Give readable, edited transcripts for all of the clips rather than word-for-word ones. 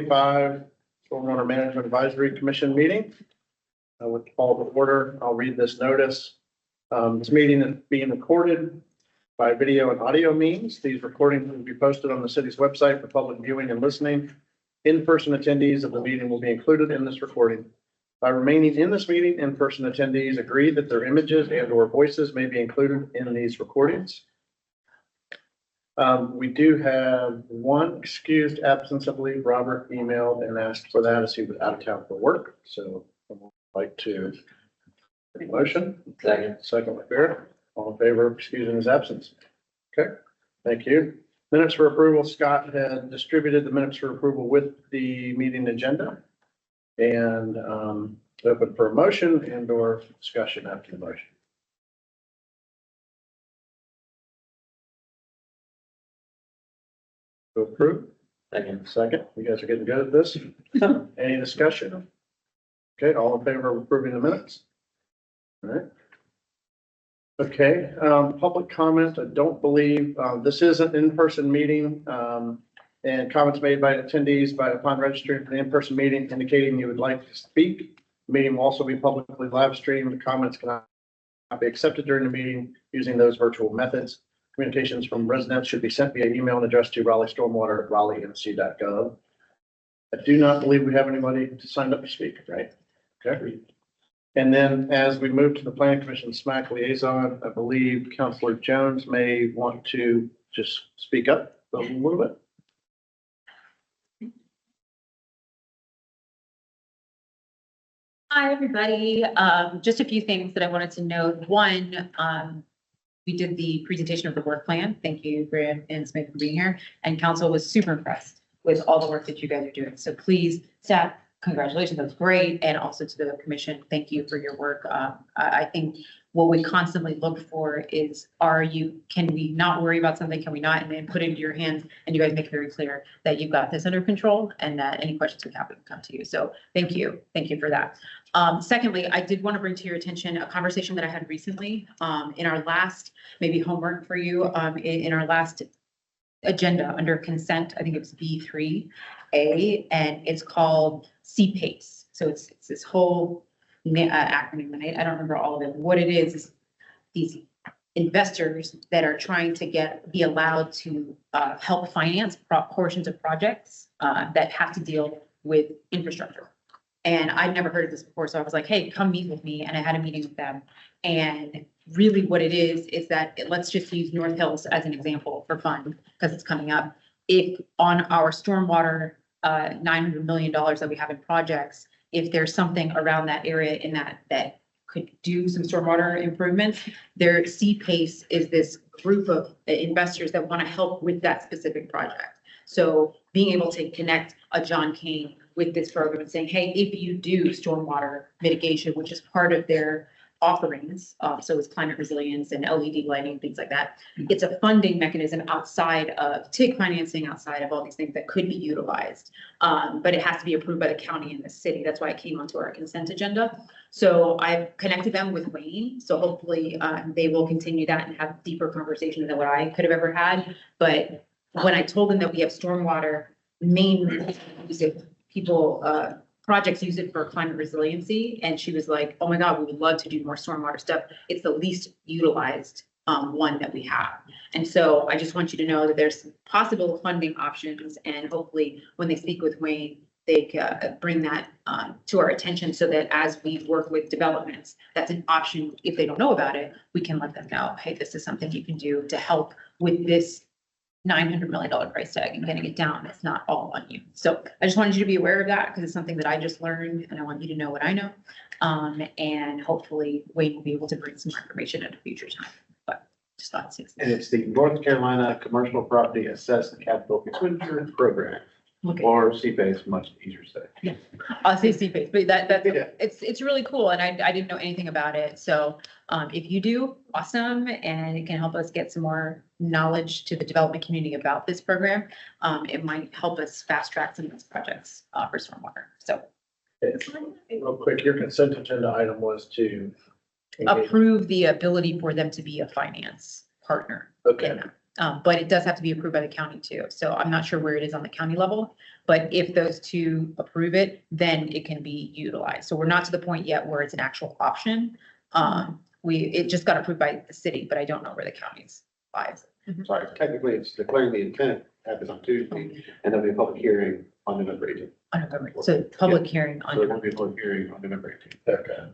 2025 Stormwater Management Advisory Commission meeting. With call to order, I'll read this notice. This meeting is being recorded by video and audio means. These recordings will be posted on the city's website for public viewing and listening. In-person attendees of the meeting will be included in this recording. By remaining in this meeting, in-person attendees agree that their images and/or voices may be included in these recordings. We do have one excused absence. I believe Robert emailed and asked for that as he was out of town for work. So I'd like to make a motion. Second by Barrett. All in favor of excusing his absence? Okay, thank you. Minutes for approval. Scott had distributed the minutes for approval with the meeting agenda. And open for a motion and or discussion after the motion. To approve. Second. You guys are getting good at this. Any discussion? Okay, all in favor of approving the minutes? All right. Okay, public comment. I don't believe this is an in-person meeting. And comments made by attendees upon registering for the in-person meeting indicating you would like to speak. The meeting will also be publicly live streamed. The comments cannot be accepted during the meeting using those virtual methods. Communications from residents should be sent via email and addressed to Raleigh Stormwater at raleighnc.gov. I do not believe we have anybody to sign up to speak, right? Okay. And then as we move to the Planning Commission SMAC liaison, I believe Councilor Jones may want to just speak up a little bit. Hi, everybody. Just a few things that I wanted to note. One, we did the presentation of the work plan. Thank you, Graham and Smith, for being here. And council was super impressed with all the work that you guys are doing. So please, staff, congratulations. That's great. And also to the commission, thank you for your work. I think what we constantly look for is, can we not worry about something? Can we not? And then put it into your hands and you guys make it very clear that you've got this under control and that any questions we have will come to you. So thank you. Thank you for that. Secondly, I did want to bring to your attention a conversation that I had recently in our last, maybe homework for you, in our last agenda under consent. I think it was B3A, and it's called CPACE. So it's this whole acronym, and I don't remember all of it. What it is these investors that are trying to be allowed to help finance portions of projects that have to deal with infrastructure. And I'd never heard of this before, so I was like, hey, come meet with me. And I had a meeting with them. And really what it is that let's just use North Hills as an example for fun, because it's coming up. If on our stormwater $900 million that we have in projects, if there's something around that area in that could do some stormwater improvements, their CPACE is this group of investors that want to help with that specific project. So being able to connect a John Kane with this program and saying, hey, if you do stormwater mitigation, which is part of their offerings, so it's climate resilience and LED lighting, things like that. It's a funding mechanism outside of TIG financing, outside of all these things that could be utilized. But it has to be approved by the county and the city. That's why it came onto our consent agenda. So I've connected them with Wayne. So hopefully they will continue that and have deeper conversations than what I could have ever had. But when I told them that we have stormwater, mainly people, projects use it for climate resiliency. And she was like, oh my God, we would love to do more stormwater stuff. It's the least utilized one that we have. And so I just want you to know that there's possible funding options, and hopefully when they speak with Wayne, they can bring that to our attention so that as we work with developments, that's an option. If they don't know about it, we can let them know, hey, this is something you can do to help with this $900 million price tag and getting it down. It's not all on you. So I just wanted you to be aware of that because it's something that I just learned and I want you to know what I know. And hopefully Wayne will be able to bring some more information at a future time. But just thought it's. And it's the North Carolina Commercial Property Assessment Capital Expenditure Program. Okay. Or CPACE, much easier to say. Yeah, I'll say CPACE, but that's Yeah. it's really cool, and I didn't know anything about it. So if you do, awesome, and it can help us get some more knowledge to the development community about this program. It might help us fast track some of these projects for stormwater. So Real quick, your consent agenda item was to approve the ability for them to be a finance partner. Okay. But it does have to be approved by the county too. So I'm not sure where it is on the county level. But if those two approve it, then it can be utilized. So we're not to the point yet where it's an actual option. It just got approved by the city, but I don't know where the county's lies. Sorry, technically it's declaring the intent happens on Tuesday and there'll be a public hearing on November 18th. On November. So public hearing So there on, will be a public hearing on November 18th. Okay.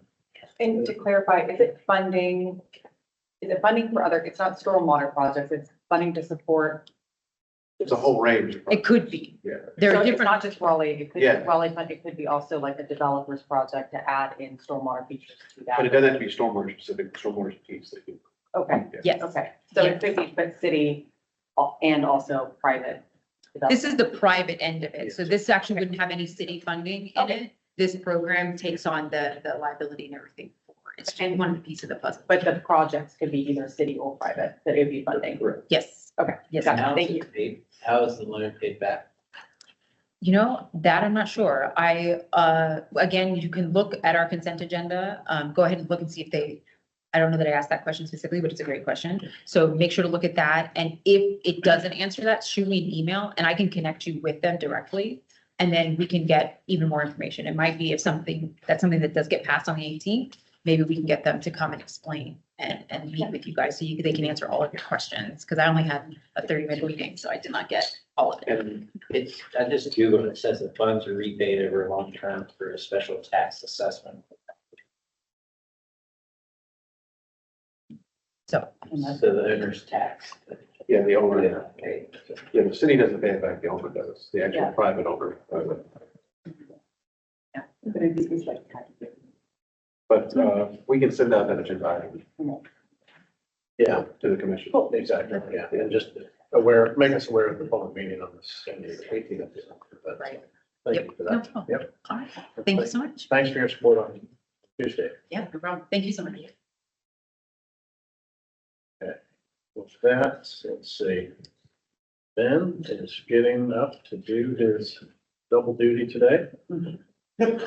And to clarify, is it funding for other, it's not stormwater projects, it's funding to support? It's a whole range. of it could be. Yeah. There So are it's different. not just Raleigh, it could be Yeah. Raleigh fund, it could be also like a developer's project to add in stormwater features to But it that. doesn't have to be stormwater specific, stormwater piece. That you- Okay, Yes. okay, so it could be, but city and also private. This is the private end of it. So this actually wouldn't have any city funding in it. This program takes on the liability and everything. It's just one piece of the puzzle. But the projects could be either city or private, that it would be funding. Correct. Yes. Okay. Yes. Got it. How is Thank it you. paid? How is the loan paid back? You know, that I'm not sure. Again, you can look at our consent agenda. Go ahead and look and see if I don't know that I asked that question specifically, but it's a great question. So make sure to look at that. And if it doesn't answer that, shoot me an email and I can connect you with them directly. And then we can get even more information. It might be if that's something that does get passed on the 18th, maybe we can get them to come and explain and meet with you guys so they can answer all of your questions. Cause I only had a 30-minute meeting, so I did not get all of it. And I just Googled, it says the funds are repaid over a long term for a special tax assessment. So, So the owner's tax. yeah, the owner, Yeah, paid. yeah, the city doesn't pay it back, the owner does, the actual Yeah. private owner. But it's like. But we can send out that agenda item Yeah, to the commission. exactly. Yeah, and just make us aware of the public meeting on this. 18th. Right. Thank Yep. you for No that. problem. Yep. all right. Thank you so much. Thanks for your support on Tuesday. Yeah, no problem. Thank you so much. With that, let's see. Ben is getting up to do his double duty today. Yep.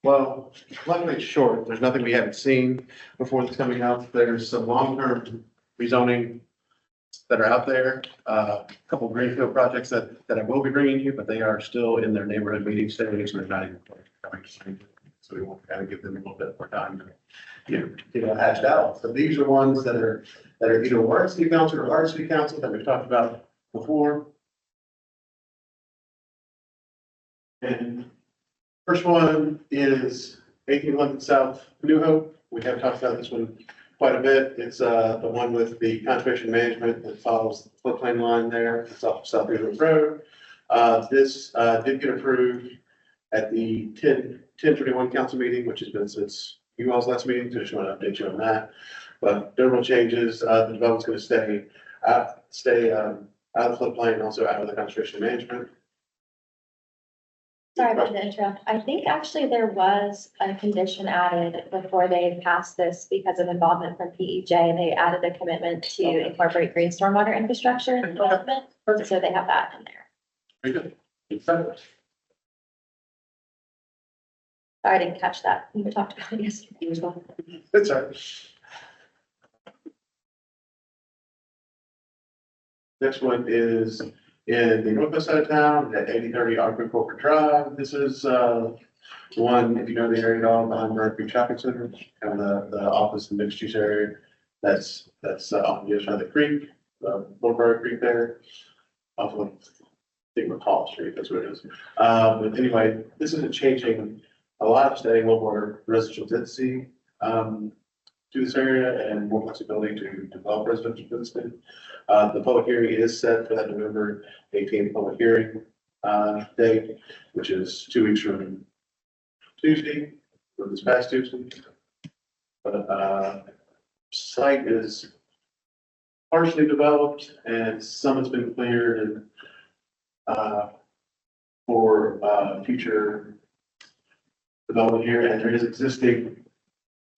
Well, luckily it's short. There's nothing we haven't seen before that's coming out. There's some long-term rezoning that are out there. A couple greenfield projects that I will be bringing you, but they are still in their neighborhood meeting stage. They're not even coming. So we want to kind of give them a little bit more time to get it hashed out. So these are ones that are either Warren City Council or our City Council that we've talked about before. And first one is 1811 South New Hope. We have talked about this one quite a bit. It's the one with the conservation management that follows the floodplain line there. It's off South River Road. This did get approved at the 10/31 council meeting, which has been since you all's last meeting. So just want to update you on that. But there were changes. The development's going to stay out of the floodplain and also out of the conservation management. Sorry about the interrupt. I think actually there was a condition added before they passed this because of involvement from PEJ. They added a commitment to incorporate green stormwater infrastructure and development. So they have that in there. Very good. I didn't catch that. We talked about it yesterday as well. That's all right. Next one is in the northwest side of town at 8030 Arco Corporate Drive. This is one, if you know the area at all, behind Murray Creek Shopping Center, and the office and mixed use area. That's on the other side of the creek, Murray Creek there, off of Hall Street, that's what it is. But anyway, this isn't changing a lot of staying local residential density to this area and more flexibility to develop residential density. The public hearing is set for that November 18th public hearing date, which is 2 weeks from Tuesday, from this past Tuesday. But site is partially developed and some has been cleared and for future development here, and there is existing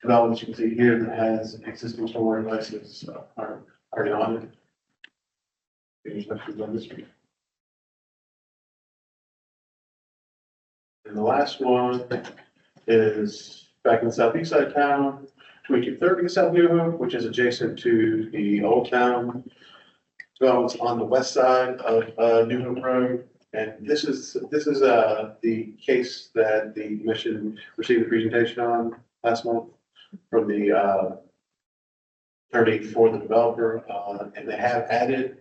development you can see here that has existing stormwater devices are already on it. There's nothing on this street. And the last one is back in the southeast side of town, 2230 South New Hope, which is adjacent to the old town developments on the west side of, New Hope Road. And this is the case that the commission received a presentation on last month from the, attorney for the developer, and they have added,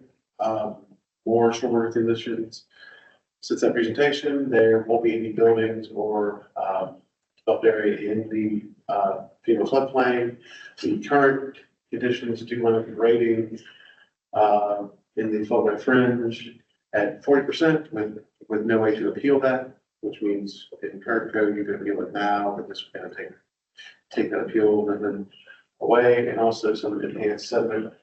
more stormwater conditions. Since that presentation, there won't be any buildings or, developed area in the, FEMA floodplain. The current conditions do limit the rating, in the floodway fringe at 40% with no way to appeal that, which means in current code, you can appeal it now, but this is gonna take that appeal and then away, and also some enhanced sediment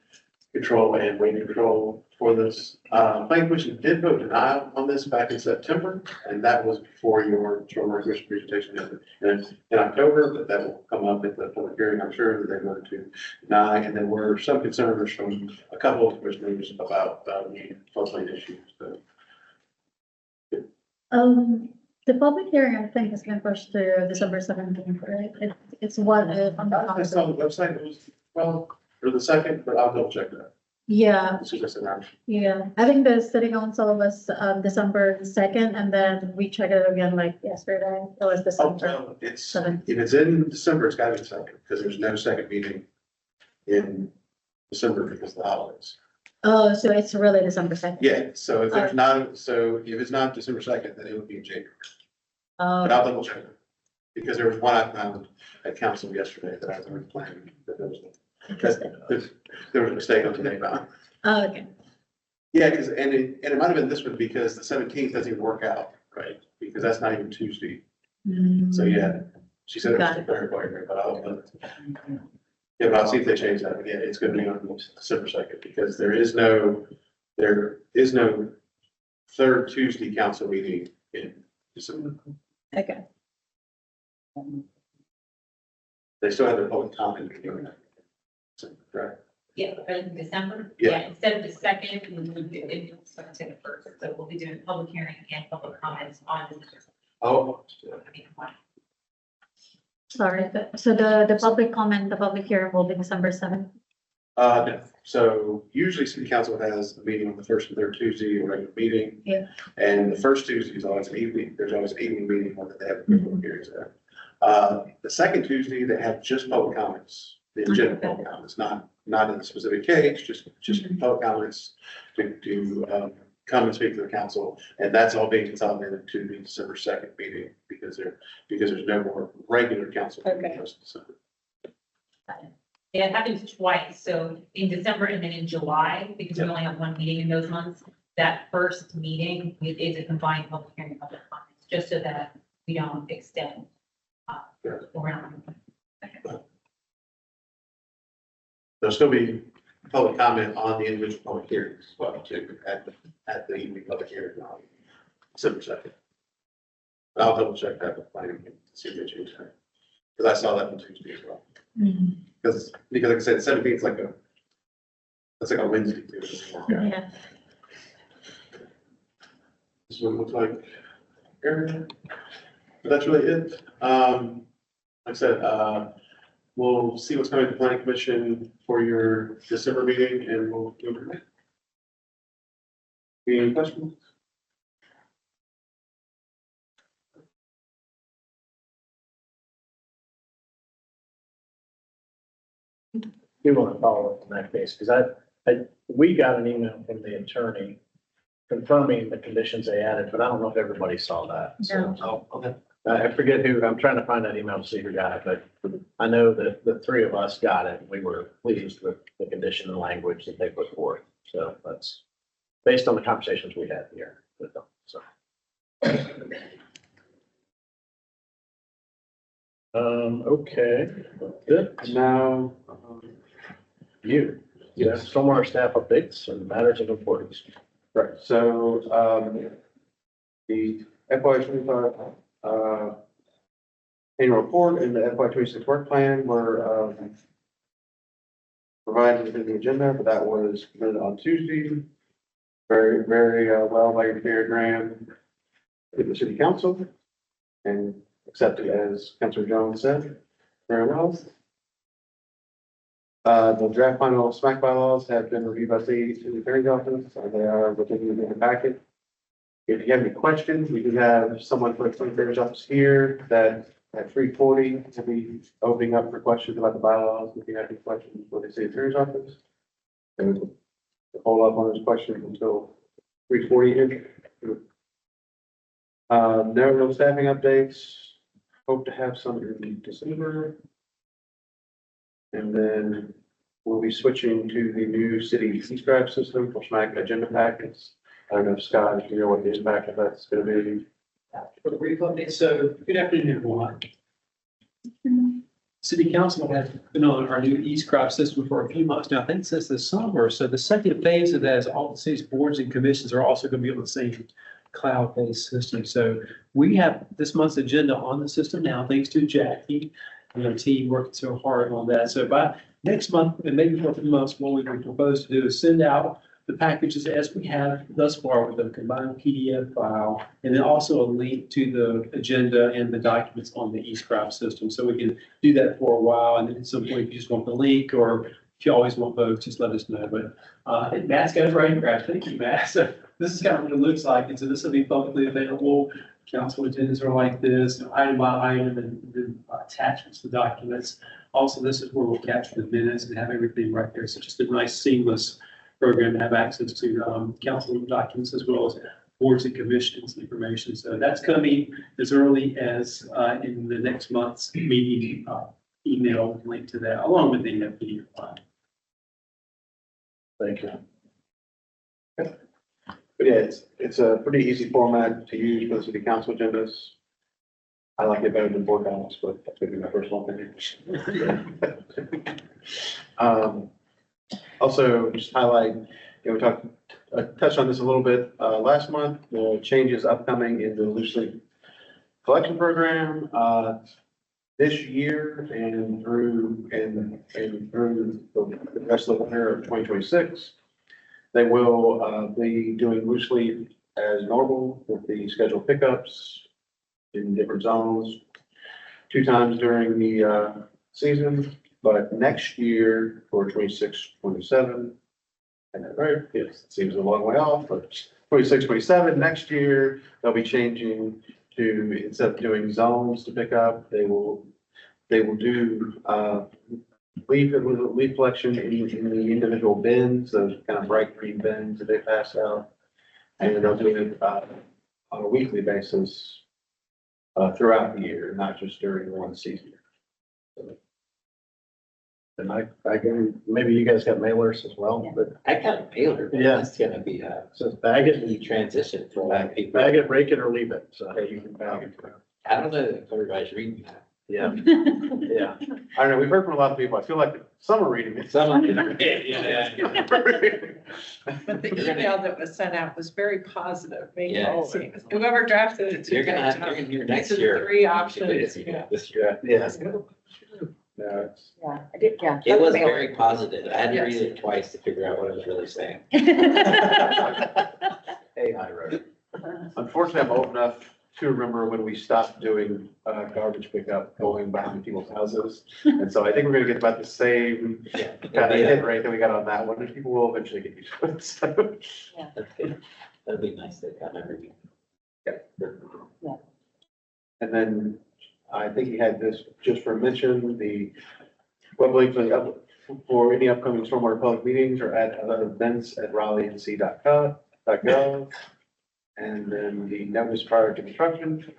control and rain control for this. Planning Commission did vote denial on this back in September, and that was before your stormwater commission presentation in October, but that will come up at the public hearing, I'm sure, that they voted to deny, and there were some concerns from a couple of commissioners about, floodplain issues, so. The public hearing, I think, has been pushed to December 17th, right? It's one on the. I saw the website, it was, well, for the second, but I'll double check that. Yeah, It's just an option. yeah. I think the city council was December 2nd, and then we checked it again like yesterday. It was Oh, December. well, it's, Seven. if it's in December, it's gotta be second, because there's no second meeting in December because of the holidays. Oh, so it's really December 2nd? Yeah, so if there's not, so if it's not December second, then it would be in January, but I'll double check it. Because there was one I found at council yesterday that I was already planning, that there was, Interesting. there was a mistake on the name bound. Oh, okay. Yeah, because, and it might have been this one because the 17th doesn't even work out, right? Because that's not even Tuesday. So, yeah, she said it was Got it. very quick, but yeah, but I'll see if they change that. But yeah, it's gonna be on December second because there is no third Tuesday council meeting in December. Okay. They still have their public comment meeting. Correct? Yeah, in December. Yeah. Instead of the second, we would do it to the first. So we'll be doing public hearing and public comments on. Oh. Sorry, so the public comment, the public hearing will be December 7th? No. So usually city council has a meeting on the first and third Tuesday, a regular meeting. Yeah. And the first Tuesday is always an evening, there's always an evening meeting where they have public hearings there. The second Tuesday, they have just public comments, the general public comments, not in a specific case, just public comments to come and speak to the council. And that's all being consolidated to the December 2nd meeting because there's no more regular council. meeting Okay. the rest of December. Yeah, it happens twice. So in December and then in July, because we only have one meeting in those months, that first meeting is a combined public hearing and public comments, just so that we don't extend around. There'll still be public comment on the individual public hearings, as well, too, at the evening public hearing on December 2nd. But I'll double check that with planning and see if they change that. Because I saw that on Tuesday as well. Because like I said, 17th is that's like a Wednesday too. Yeah. This is what it looks like. Here. But that's really it. Like I said, we'll see what's coming to the planning commission for your December meeting and we'll go from there. Any questions? Do want to follow up in that case, because we got an email from the attorney confirming the conditions they added, but I don't know if everybody saw that. So, Okay. I forget who, I'm trying to find that email to see who got it, but I know that the three of us got it. We were pleased with the condition and language that they put forth. So that's based on the conversations we had here with them, so. Okay, good. Now, You, stormwater staff updates and matters of importance. right, so, the FY 25, annual report and the FY 26 work plan were, provided within the agenda, but that was submitted on Tuesday. Very, very, well by your Mayor Graham, with the city council, and accepted as Councilor Jones said, very well. The draft final SMAC bylaws have been reviewed by the city attorney's office, and they are within the packet. If you have any questions, we do have someone from the city attorney's office here that at 3:40 will be opening up for questions about the bylaws. If you have any questions for the city attorney's office, and we'll hold up on those questions until 3:40. No real staffing updates. Hope to have some in December. And then we'll be switching to the new city e-scribe system for SMAC agenda packets. I don't know, Scott, if you know what the impact of that's gonna be. For the brief update, so good afternoon, everyone. City Council has been on our new e-scribe system for a few months now, I think since the summer. So the second phase of that is all the city's boards and commissions are also going to be on the same cloud-based system. So we have this month's agenda on the system now, thanks to Jackie and her team working so hard on that. So by next month, and maybe for a few months, what we propose to do is send out the packages as we have thus far with a combined PDF file, and then also a link to the agenda and the documents on the eScribe system. So we can do that for a while, and then at some point, if you just want the link, or if you always want both, just let us know. But Matt's got it right in grasp. Thank you, Matt. So this is kind of what it looks like, and so this will be publicly available. Council agendas are like this, item by item, and then attachments to documents. Also, this is where we'll capture the minutes and have everything right there. So just a nice seamless program to have access to council documents as well as boards and commissions information. So that's coming as early as in the next month's meeting email link to that, along with the PDF file. Thank you. But yeah, it's a pretty easy format to use for the city council agendas. I like it better than board docs, but that's maybe my personal opinion. Also, just highlight, we talked, touched on this a little bit last month, the changes upcoming in the loose leaf collection program this year and through the rest of the winter of 2026. They will be doing loose leaf as normal with the scheduled pickups in different zones 2 times during the season. But next year for 26, 27, and that right, yes, it seems a long way off, but 26, 27, next year, they'll be changing to, instead of doing zones to pick up, they will do, leaf collection in the individual bins, those kind of bright green bins that they pass out. And they'll do it, on a weekly basis, throughout the year, not just during one season. And I can, maybe you guys got mailers as well, but I got a mailer, but Yeah. it's gonna be a so bag it, key transition for a lot of people. bag it, break it, or leave it, so. Yeah, you can bag it. I don't know if everybody's reading that. Yeah, yeah. I don't know, we've heard from a lot of people, I feel like some are reading it. Some of them, yeah. But the email that was sent out was very positive, making Yeah. it seem, whoever drafted it. You're gonna did a great job. hear These next are the year. 3 options. Yeah, this year. Yeah. No, it's, Yeah, I did, yeah. It was That's very positive. I had to read Yes. it twice to figure out what it was really saying. AI wrote it. unfortunately, I'm old enough to remember when we stopped doing garbage pickup going behind people's houses. And so I think we're gonna get about the same kind of hit rate that we got on that one, and people will eventually get used to it, so. That's good. That'd be nice to kind of review. And then I think he had this just for mention, the web link for any upcoming stormwater public meetings or at other events at raleighnc.gov. And then the notice prior to construction.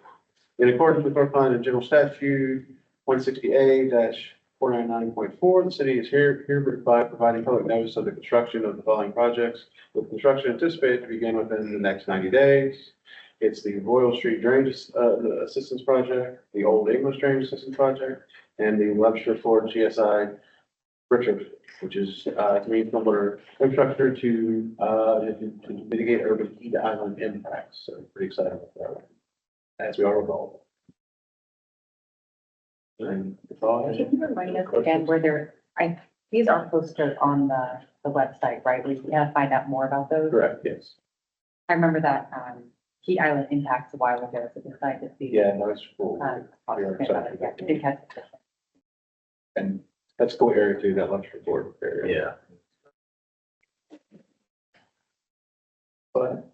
In accordance with North Carolina General Statute 160A-499.4, the city is hereby providing public notice of the construction of the following projects, with construction anticipated to begin within the next 90 days. It's the Royal Street Drainage Assistance Project, the Old English Drainage Assistance Project, and the Webster Ford GSI retrofit, which is to meet stormwater infrastructure to mitigate urban heat island impacts. So pretty excited about that one, as we all recall. And that's all I have. Can you remind us again where these are posted on the website, right? We can find out more about those. Correct, yes. I remember that, heat island impacts a while ago, so decided to see. Yeah, no, it's cool. Talk about it, yeah, I did catch it. And That's cool area too, that lunch report area. Yeah. But.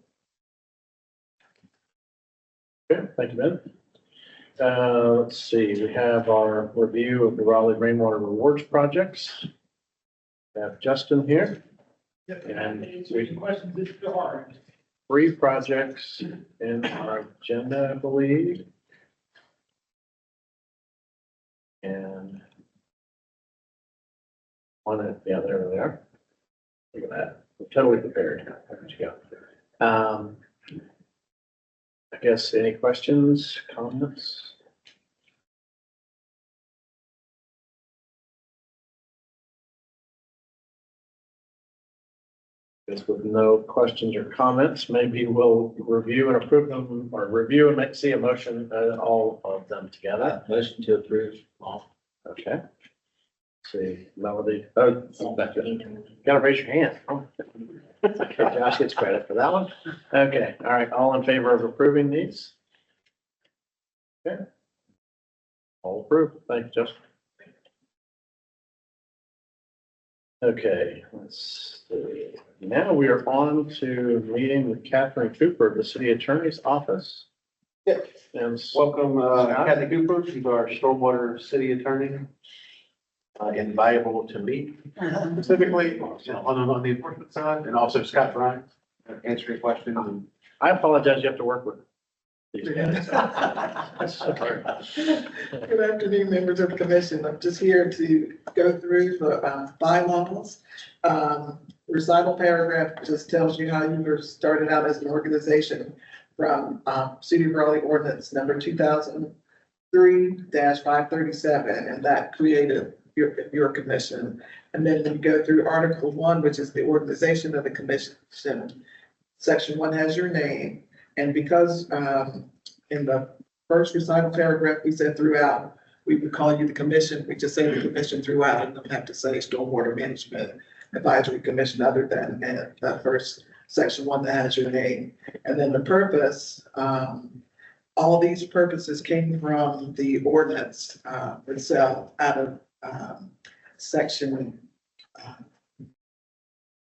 Okay, thank you, Ben. Let's see, we have our review of the Raleigh Rainwater Rewards projects. We have Justin here. And three projects in our agenda, I believe. And yeah, there they are. Look at that. I'm totally prepared. There you go. I guess any questions, comments? Guess with no questions or comments, maybe we'll review and approve them, or review and see a motion, all of them together. Motion to approve all. Okay. See, Melody, gotta raise your hand. Okay, Josh gets credit for that one. Okay, all right, all in favor of approving these? Okay. All approved, thank you, Justin. Okay, let's see. Now we are on to meeting with Catherine Cooper of the City Attorney's Office. Yes. And Welcome, Kathy Cooper, she's our stormwater city attorney. Invaluable to me specifically, on the enforcement side, and also Scott Bryan, answering questions. And I apologize, you have to work with these guys. Good afternoon, members of the commission. I'm just here to go through the bylaws. Recital paragraph just tells you how you were started out as an organization from City of Raleigh Ordinance number 2003-537, and that created your commission. And then you go through Article 1, which is the organization of the commission. Section 1 has your name. And because in the first recital paragraph, we said throughout, we would call you the commission. We just say the commission throughout and don't have to say Stormwater Management Advisory Commission other than the first section 1 that has your name. And then the purpose, all these purposes came from the ordinance itself out of section,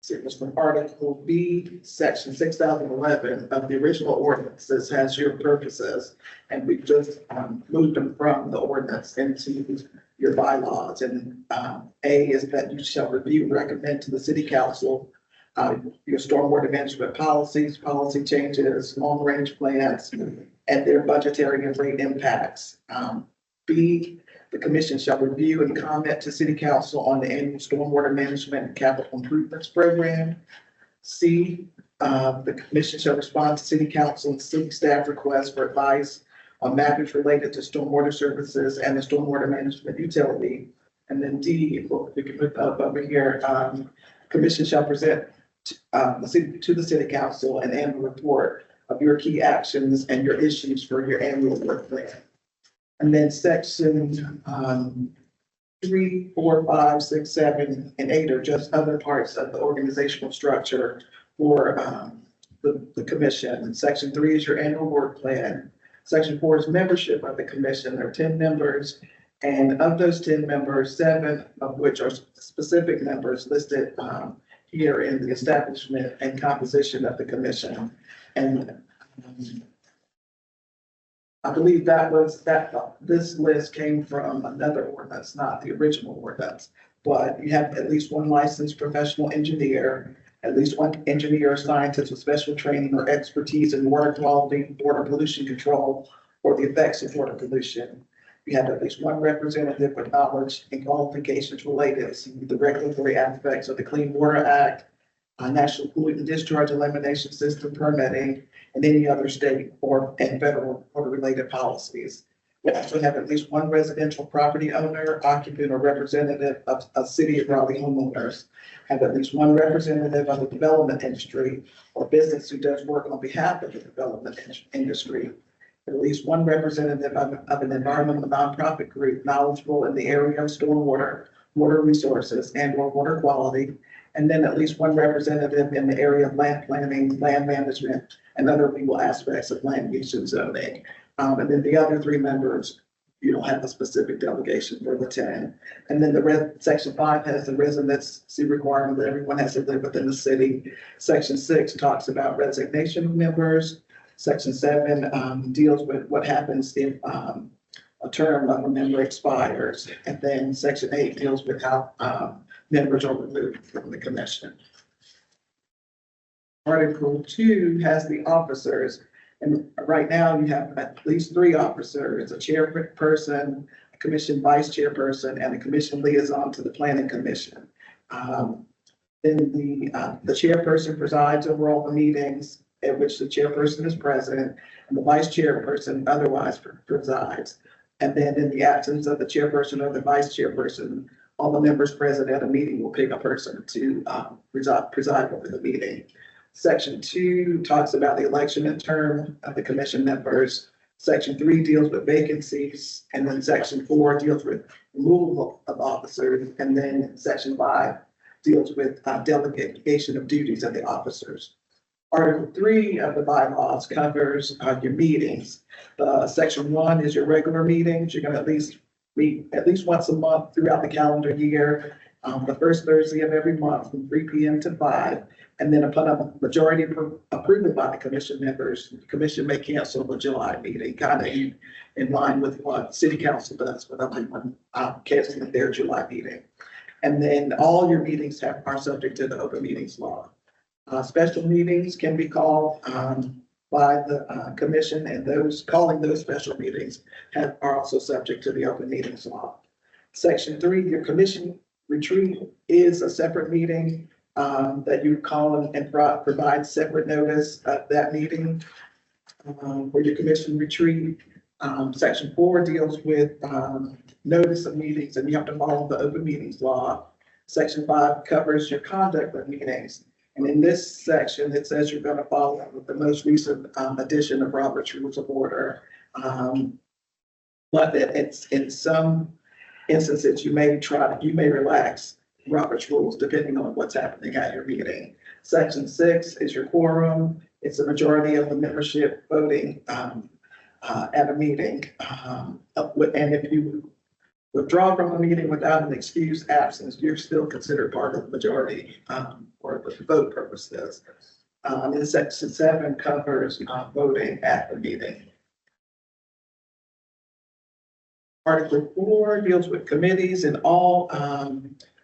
it was from Article B, Section 6011 of the original ordinance. This has your purposes, and we've just moved them from the ordinance into your bylaws. And A is that you shall review and recommend to the city council your stormwater management policies, policy changes, long-range plans, and their budgetary and rate impacts. B, the commission shall review and comment to city council on the annual stormwater management and capital improvements program. C, the commission shall respond to city council and city staff requests for advice on matters related to stormwater services and the stormwater management utility. And then D, we can put up over here, commission shall present to the city council an annual report of your key actions and your issues for your annual work plan. And then section 3, 4, 5, 6, 7, and 8 are just other parts of the organizational structure for the commission. And section 3 is your annual work plan. Section 4 is membership of the commission. There are 10 members. And of those 10 members, 7 of which are specific members listed here in the establishment and composition of the commission. And I believe this list came from another ordinance, not the original ordinance. But you have at least one licensed professional engineer, at least one engineer or scientist with special training or expertise in water quality, water pollution control, or the effects of water pollution. You have at least one representative with knowledge and qualifications related to the regulatory aspects of the Clean Water Act, National Pollutant Discharge Elimination System permitting, and any other state and federal water-related policies. We also have at least one residential property owner, occupant, or representative of a City of Raleigh homeowners. Have at least one representative of the development industry or business who does work on behalf of the development industry. At least one representative of an environmental nonprofit group knowledgeable in the area of stormwater, water resources, and/or water quality. And then at least one representative in the area of land planning, land management, and other legal aspects of land use and zoning. And then the other 3 members you don't have a specific delegation for the 10. And then section 5 has the residency requirement that everyone has to live within the city. Section 6 talks about resignation of members. Section 7 deals with what happens if a term of a member expires. And then section 8 deals with how members are removed from the commission. Article 2 has the officers. And right now you have at least 3 officers, a chairperson, a commission vice chairperson, and a commission liaison to the planning commission. Then the chairperson presides over all the meetings at which the chairperson is present, and the vice chairperson otherwise presides. And then in the absence of the chairperson or the vice chairperson, all the members present at a meeting will pick a person to preside over the meeting. Section 2 talks about the election and term of the commission members. Section 3 deals with vacancies, and then section 4 deals with removal of officers, and then section 5 deals with delegation of duties of the officers. Article 3 of the bylaws covers your meetings. Section 1 is your regular meetings. You're going to at least meet at least once a month throughout the calendar year, the first Thursday of every month from 3 p.m. to 5. And then upon a majority approved by the commission members, the commission may cancel the July meeting, kind of in line with what city council does with canceling their July meeting. And then all your meetings are subject to the open meetings law. Special meetings can be called by the commission, and those calling those special meetings are also subject to the open meetings law. Section 3, your commission retreat is a separate meeting that you call and provide separate notice of that meeting for your commission retreat. Section 4 deals with notice of meetings, and you have to follow the open meetings law. Section 5 covers your conduct of meetings. And in this section, it says you're going to follow the most recent edition of Robert's Rules of Order. But it's in some instances, you may relax Robert's rules depending on what's happening at your meeting. Section 6 is your quorum. It's a majority of the membership voting at a meeting. And if you withdraw from a meeting without an excused absence, you're still considered part of the majority for the vote purposes. And section 7 covers voting at the meeting. Article 4 deals with committees, and all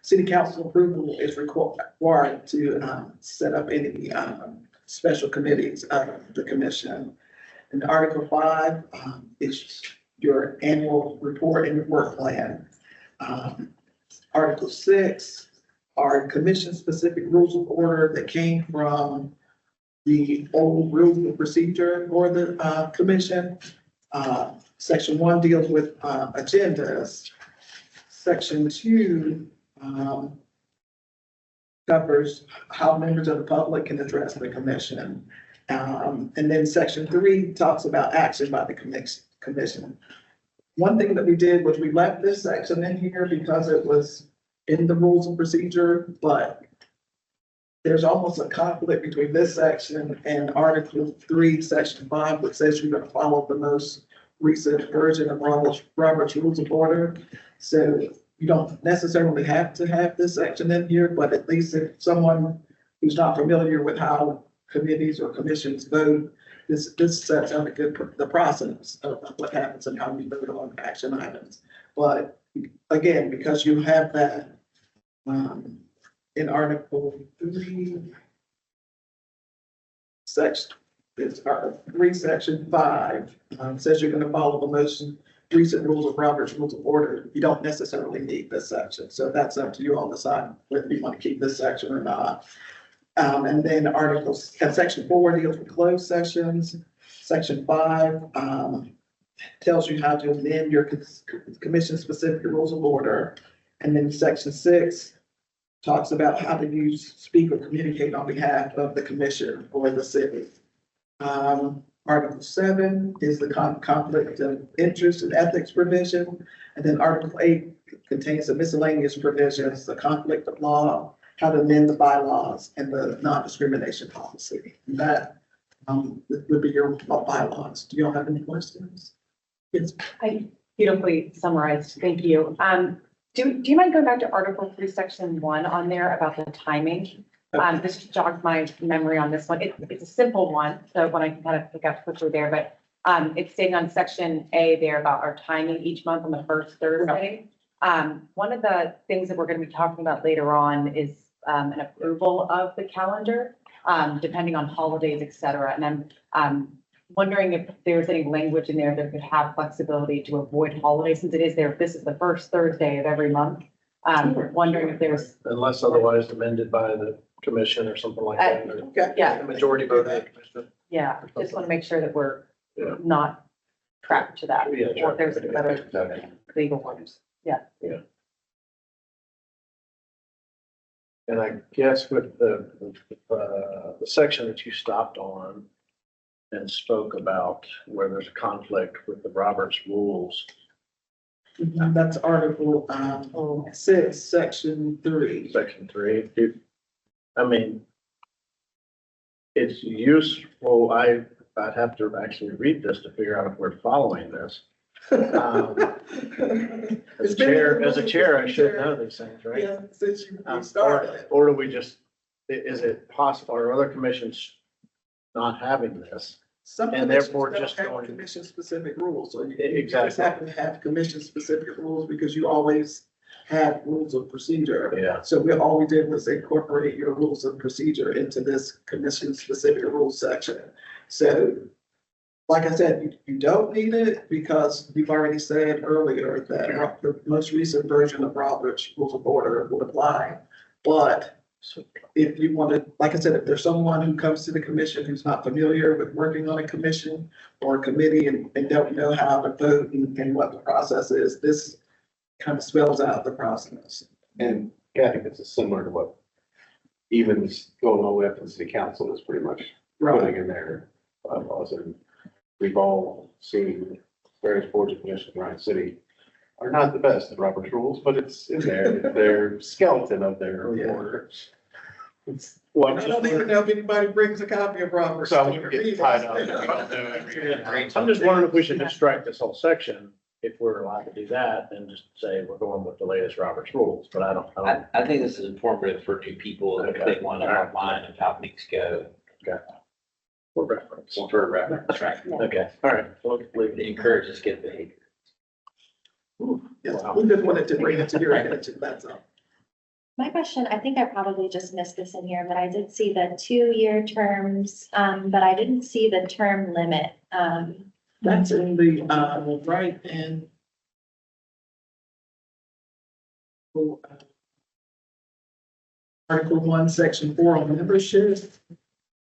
city council approval is required to set up any special committees of the commission. And Article 5 is your annual report and your work plan. Article 6 are commission-specific rules of order that came from the old rules of procedure for the commission. Section 1 deals with agendas. Section 2 covers how members of the public can address the commission. And then section 3 talks about action by the commission. One thing that we did was we left this section in here because it was in the rules of procedure, but there's almost a conflict between this section and Article 3, Section 5, which says you're going to follow the most recent version of Robert's Rules of Order. So you don't necessarily have to have this section in here, but at least if someone who's not familiar with how committees or commissions vote, this sets out the process of what happens and how we vote on action items. But again, because you have that in Article 3, Section 3, Section 5, says you're going to follow the most recent rules of Robert's Rules of Order. You don't necessarily need this section. So that's up to you all decide whether you want to keep this section or not. And then Section 4 deals with closed sessions. Section 5 tells you how to amend your commission-specific rules of order. And then Section 6 talks about how to speak or communicate on behalf of the commission or the city. Article 7 is the conflict of interest and ethics provision. And then Article 8 contains the miscellaneous provisions, the conflict of law, how to amend the bylaws, and the non-discrimination policy. And that would be your bylaws. Do you all have any questions? Yes. I Beautifully summarized. Thank you. Do you mind going back to Article 3, Section 1 on there about the timing? This jogged my memory on this one. It's a simple one, so one I can kind of pick up quickly there, but it's stating on Section A there about our timing each month on the first Thursday. One of the things that we're going to be talking about later on is an approval of the calendar, depending on holidays, et cetera. And I'm wondering if there's any language in there that could have flexibility to avoid holidays, since it is there. This is the first Thursday of every month. Wondering if there's, Unless otherwise amended by the commission or something like that. or Okay. yeah, the majority vote of the commission. yeah, just want to make sure that we're Yeah. not trapped to that, Yeah, or if there's sure. better legal ones. Yeah. And I guess with the section that you stopped on and spoke about where there's a conflict with the Roberts rules, That's Article 6, Section 3. section 3, I mean, it's useful, I'd have to actually read this to figure out if we're following this. As a chair, I should know these things, right? Yeah, since you started. Or do we just, is it possible, are other commissions not having this? Some And commissions therefore don't just have going- commission-specific rules, so you just Exactly. happen to have commission-specific rules because you always have rules of procedure. Yeah. So all we did was incorporate your rules of procedure into this commission-specific rules section. So, like I said, you don't need it because we've already said earlier that the most recent version of Robert's Rules of Order would apply. But if you want to, like I said, if there's someone who comes to the commission who's not familiar with working on a commission or a committee and don't know how to vote and what the process is, this kind of spells out the process. And Kathy, this is similar to what even is going on with the city council is pretty much putting in their bylaws. And we've all seen various boards and commissions around the city are not the best at Robert's rules, but it's in there, their skeleton of their orders. Well, I don't even know if anybody brings a copy of Robert's. So we get tied up. I'm just wondering if we should just strike this whole section, if we're allowed to do that, and just say we're going with the latest Robert's rules, but I don't. I think this is informative for new people if they want to outline of how things go. For reference. For reference, right? Okay, all right. Well, leave It it. encourages good behavior. Yes, we just wanted to bring it to your attention, that's all. My question, I think I probably just missed this in here, but I did see the 2-year terms, but I didn't see the term limit. That's in the, right in. Article 1, Section 4 on membership.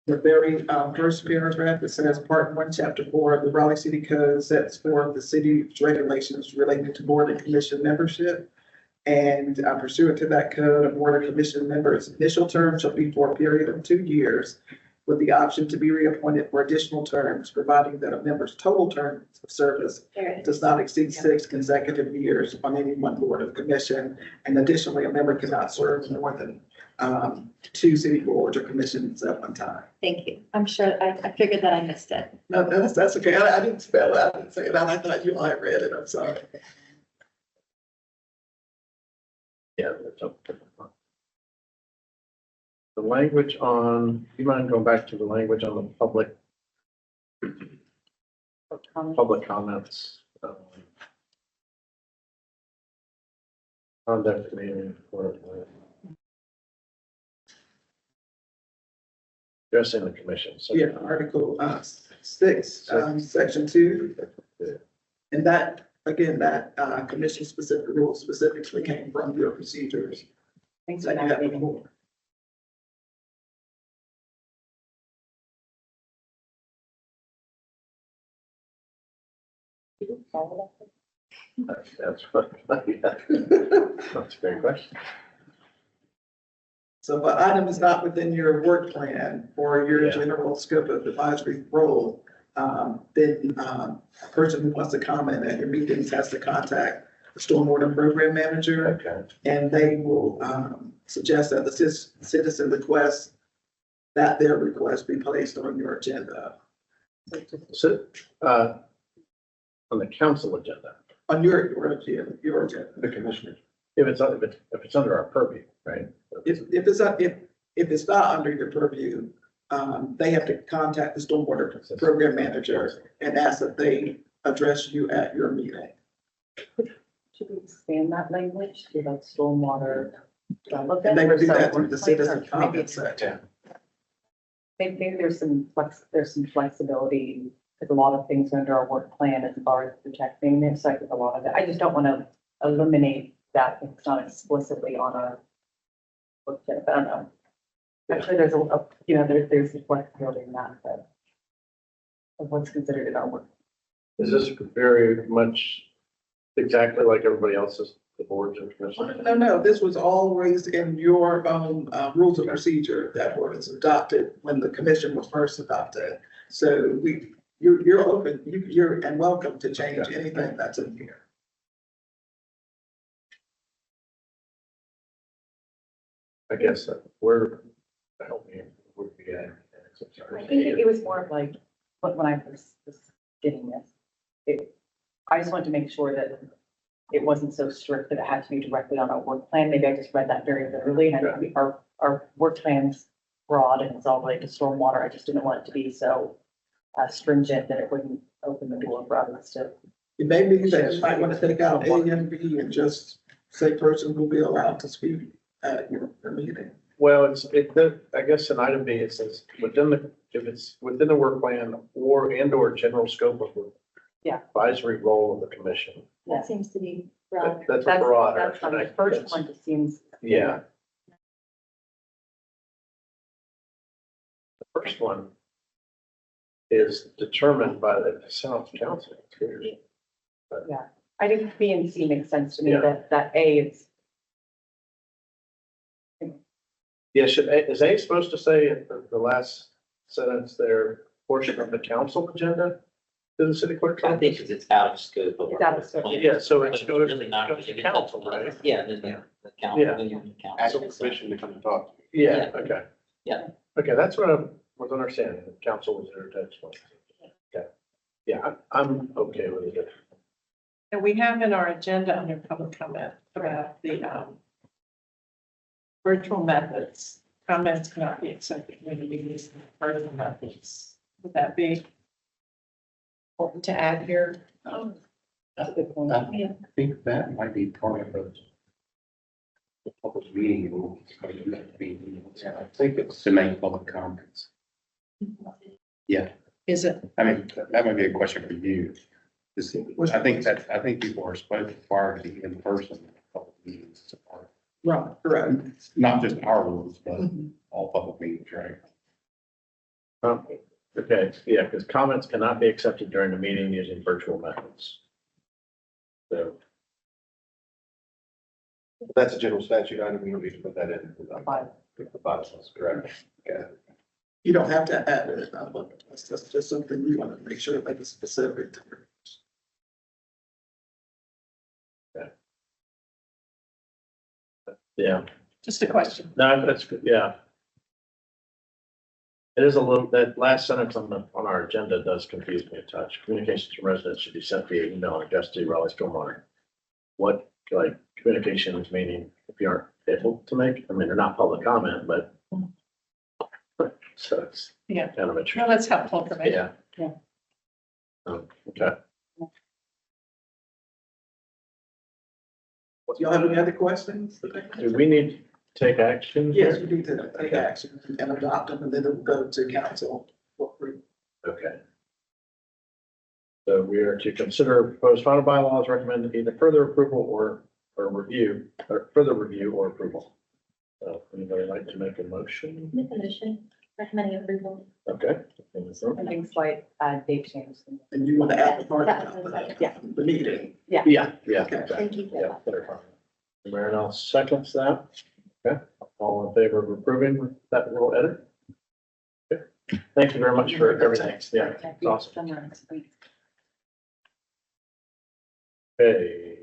The very first paragraph, it says Part 1, Chapter 4 of the Raleigh City Code sets forth the city's regulations relating to board and commission membership. And pursuant to that code, a board or commission member's initial term shall be for a period of 2 years, with the option to be reappointed for additional terms, providing that a member's total term of service There it is. does not exceed 6 consecutive years on any one board of commission. And additionally, a member cannot serve more than 2 city boards or commissions at one time. Thank you. I'm sure, I figured that I missed it. No, that's okay. I didn't spell it. I didn't say it out. I thought you all had read it. I'm sorry. Yeah. That's okay. The language on, do you mind going back to the language on the public comments? Conduct meeting for addressing the commission. So Yeah, Article 6, Section 2. And that, again, that commission-specific rule specifically came from your procedures. Thanks for That you that. had before. that's what, that's a great question. So if an item is not within your work plan or your Yeah. general scope of advisory role, then a person who wants to comment at your meetings has to contact the stormwater program manager, Okay. and they will suggest that the citizen requests that their request be placed on your agenda. So, on the council agenda. On your agenda, your agenda. The commissioners. If it's under our purview, right? If it's not under your purview, they have to contact the stormwater program manager and ask that they address you at your meeting. Should we expand that language to like stormwater? And they would do that through the citizen comment section. Maybe there's some flexibility, because a lot of things under our work plan as far as protecting it, so I think a lot of it, I just don't want to eliminate that if it's not explicitly on our work plan, but I don't know. Actually, there's there's some flexibility in that, but of what's considered in our work. Is this very much exactly like everybody else's, the boards and commissions? No, this was always in your own rules of procedure that was adopted when the commission was first adopted. So you're open, you're and welcome to change anything that's in here. I guess we're, help me, where we at? I think it was more of like, when I was getting this, I just wanted to make sure that it wasn't so strict that it had to be directly on our work plan. Maybe I just read that very literally, and I think our work plan's broad and it's all related to stormwater. I just didn't want it to be so stringent that it wouldn't open the door for others to. It may be that you might want to take out A and B and just say person will be allowed to speak at your meeting. Well, I guess in item B, it says if it's within the work plan or general scope of the advisory role of the commission. That seems to be broad. That's a broader. That's fine. The first one just seems. Yeah. The first one is determined by the South Council. I think B and C makes sense to me, Yeah. that A is. Yeah, is A supposed to say in the last sentence there, portion of the council agenda to the city clerk? I think it's out of scope of. It's out of scope. Yeah, so it's But goes really not goes to really council, right? Yeah, then the council. Yeah. then the council. Ask the commission to come and talk. Yeah, okay. Yeah. Okay, that's what I was understanding. The council was there to explain. Okay. Yeah, I'm okay with it. And we have in our agenda under public comment about the virtual methods. Comments cannot be accepted when you use virtual methods. Would that be important to add here? That's a good point. I think that might be part of the public meeting rules. I think it's to make public comments. Yeah, Is it? I mean, that might be a question for you. I think people are supposed to require to be in person in public meetings. Right, correct. Not just our rules, but all public meetings, right? Okay, yeah, because comments cannot be accepted during the meeting using virtual methods. So. That's a general statute item. We don't need to put that in. The bylaws, correct? Yeah. You don't have to add it, but that's just something you want to make sure that it's specific to. Yeah, Just a question. no, that's good, yeah. It is a little, that last sentence on our agenda does confuse me a touch. Communications from residents should be sent via email addressed to Raleigh Stormwater. What, like, communication is meaning if you aren't able to make, I mean, they're not public comment, but. So it's Yeah. kind of interesting. No, that's helpful information. Yeah. Yeah. Okay. Do y'all have any other questions? Do we need to take action? Yes, you need to take action and adopt them, and then it'll go to council for approval. Okay. So we are to consider proposed final bylaws, recommend either further approval or review, or further review or approval. Anybody like to make a motion? Make a motion, recommending approval. Okay. Something slight, date change. And you want to add the part That about was the, like- Yeah. the meeting. Yeah, yeah. Okay. exactly. Thank you for Yeah, that. better. Marinelle seconds that. Okay, all in favor of approving that little edit? Okay. Thank you very much for everything. Yeah, it's awesome. Okay.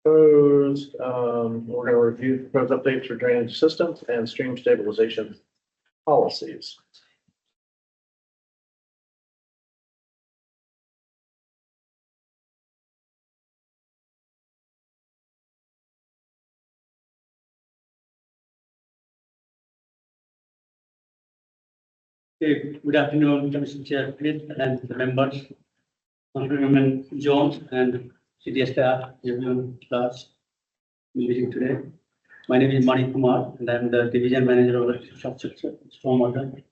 Proposed, we're gonna review proposed updates for drainage systems and stream stabilization policies. Okay, good afternoon, Commission Chair Pitt and the members, Councilwoman Jones and city staff, everyone class meeting today. My name is Mani Kumar and I'm the division manager of infrastructure stormwater.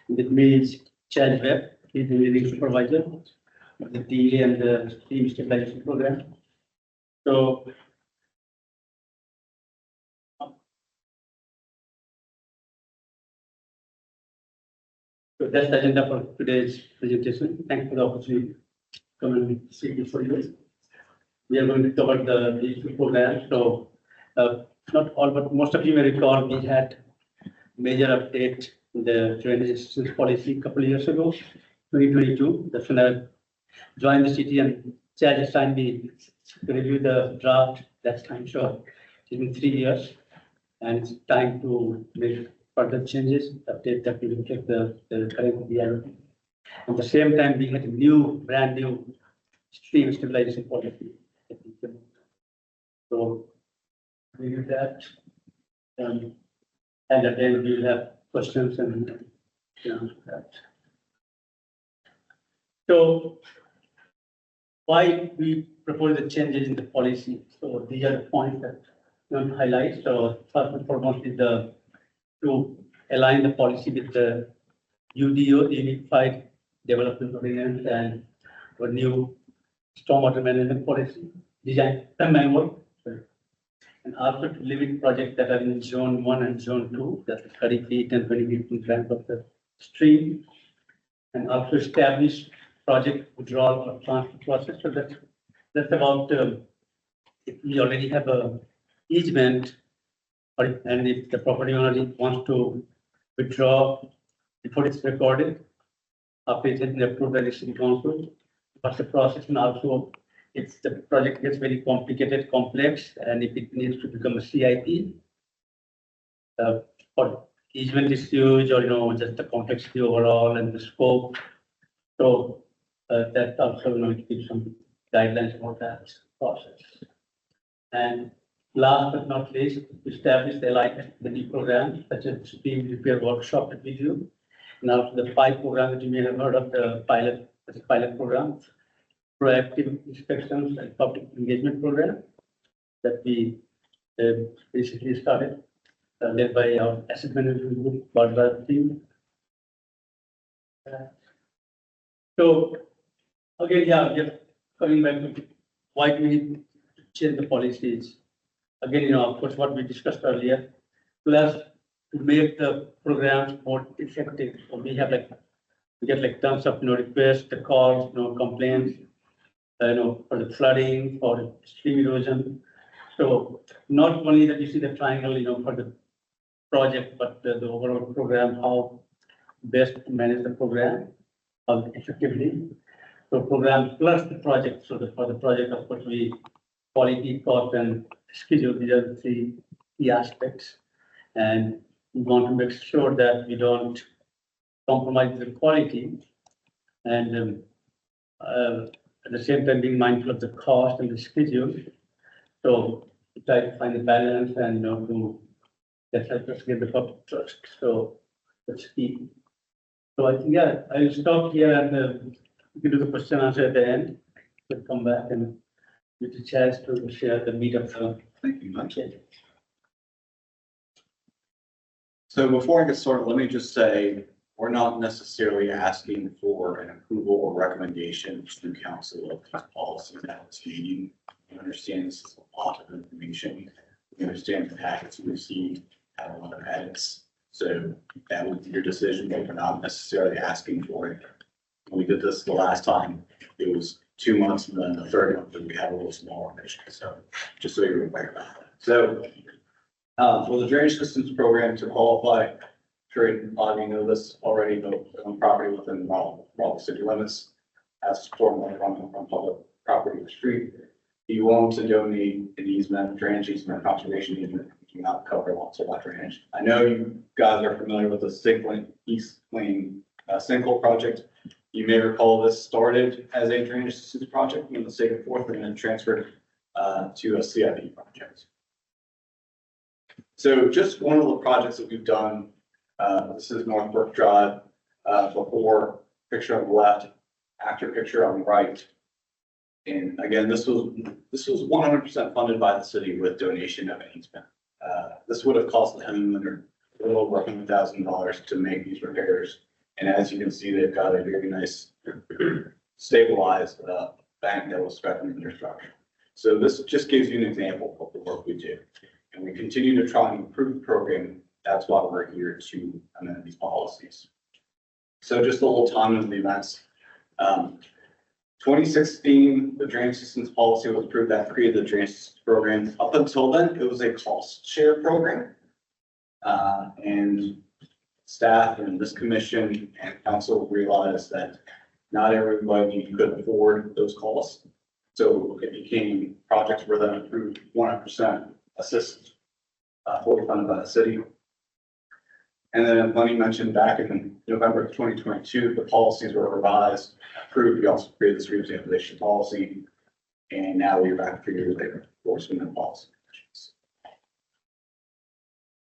With me is Chad Webb, he's the leading supervisor of the DA and the stream stabilization program. So that's the agenda for today's presentation. Thanks for the opportunity to come and see you for you. We are going to cover the program. So not all, but most of you may recall we had major update in the drainage assistance policy a couple of years ago, 2022. That's when I joined the city and Chad assigned me to review the draft that time. So it's been 3 years and it's time to make further changes, update that will reflect the current reality. At the same time, we had a brand new stream stabilization policy. So we do that. And at the end, we'll have questions and that. So why we propose the changes in the policy? So these are the points that we want to highlight. So first and foremost is to align the policy with the UDO, Unified Development Ordinance, and our new stormwater management policy design manual. And also to limit projects that are in zone 1 and zone 2, that's 30 feet and 20 feet in of the stream. And also establish project withdrawal or transfer process. So that's about if we already have a easement, and if the property owner wants to withdraw before it's recorded, after it's been approved by the city council, what's the process? And also, if the project gets very complicated, complex, and if it needs to become a CIP, or easement is huge, or just the complexity overall and the scope. So that also gives some guidelines about that process. And last but not least, establish the alignment with the new programs such as stream repair workshop that we do. And also the 5 programs that you may have heard of, the pilot program, proactive inspections and public engagement program that we basically started, led by our asset management group, Barbara team. So again, we're coming back to why do we need to change the policies. Again, of course, what we discussed earlier, plus to make the programs more effective. So we get tons of requests, the calls, complaints, for the flooding, for stream erosion. So not only that you see the triangle, for the project, but the overall program, how best to manage the program effectively. So program plus the project. So for the project, of course, we quality, cost, and schedule. These are the 3 key aspects. And we want to make sure that we don't compromise the quality, and at the same time being mindful of the cost and the schedule. So we try to find the balance and that helps us get the public trust. So that's key. So I think I'll stop here and we can do the question answer at the end. We'll come back and with the chance to share the meat of the. Thank you much. So before I get started, let me just say, we're not necessarily asking for an approval or recommendation to council of these policies at this meeting. We understand this is a lot of information. We understand the packets we received have a lot of edits. So that would be your decision, but we're not necessarily asking for it. When we did this the last time, it was 2 months, and then the third month, we had a little small revision. So just so you're aware about that. So for the drainage systems program to qualify, sure, a lot of you know this already, but on property within Raleigh city limits, as stormwater running from public property or street, you want to donate an easement, drainage easement, conservation easement, do not cover lots of that drainage. I know you guys are familiar with the Sigling East Lane sinkhole project. You may recall this started as a drainage systems project in the state of Fourth and then transferred to a CIP project. So just one of the projects that we've done, this is Northbrook Drive. before, picture on the left, after picture on the right. And again, this was 100% funded by the city with donation of easement. This would have cost the homeowner a little over $100,000 to make these repairs. And as you can see, they've got a very nice stabilized bank that was threatened in their structure. So this just gives you an example of the work we do. And we continue to try and improve the program. That's why we're here to amend these policies. So just a little time of the events. 2016, the drainage systems policy was approved. That created the drainage systems program. Up until then, it was a cost share program. And staff and this commission and council realized that not everybody could afford those costs. So it became projects were then approved 100% assist, fully funded by the city. And then Lenny mentioned back in November of 2022, the policies were revised, approved. We also created this reexamination policy. And now we're back 3 years later, enforcement and policy.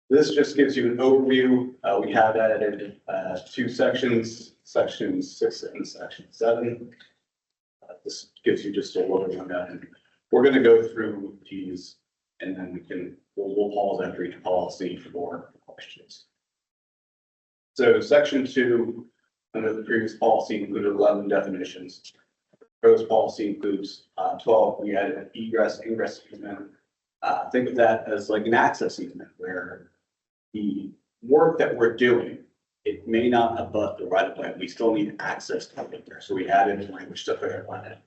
This just gives you an overview. We have added 2 sections, section 6 and section 7. This gives you just a little bit of that. We're going to go through these and then we'll pause after each policy for questions. So section 2, under the previous policy, included 11 definitions. Proposed policy includes 12. We added an egress, ingress easement. Think of that as like an access easement where the work that we're doing, it may not abut the right of way. We still need access to it there. So we added language to clarify that.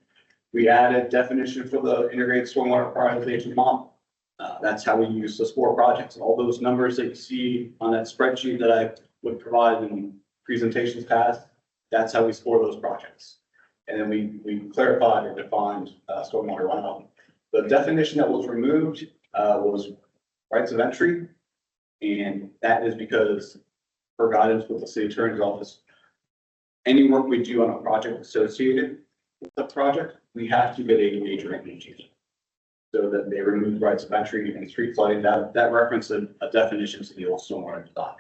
We added definition for the integrated stormwater prioritization model. That's how we use the SPOR projects. All those numbers that you see on that spreadsheet that I would provide in presentations past, that's how we score those projects. And then we clarified or defined stormwater runoff. The definition that was removed was rights of entry. And that is because for guidance with the city attorney's office, any work we do on a project associated with the project, we have to get a major drainage so that they remove rights of entry and street flooding. That reference a definition to the old stormwater design.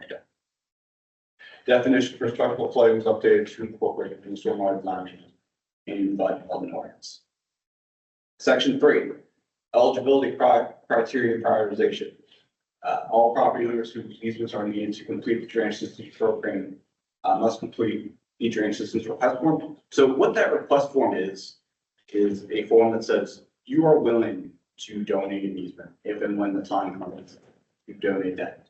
Definition for structural flooding was updated to incorporate the stormwater design and by development ordinance. Section 3, eligibility criteria and prioritization. All property owners whose easements are needed to complete the drainage system program must complete the drainage systems request form. So what that request form is a form that says you are willing to donate an easement if and when the time comes to donate that.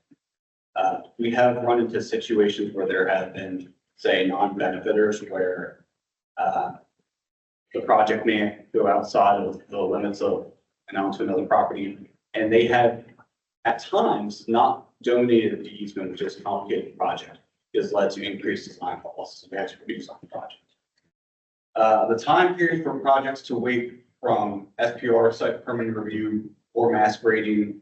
We have run into situations where there have been, say, non-benefiters where the project may go outside of the limits of and onto another property, and they have at times not donated the easement, which is a complicated project. Has led to increased design costs. We have to reduce on the project. The time period for projects to wait from SPR, site permitting review, or mass grading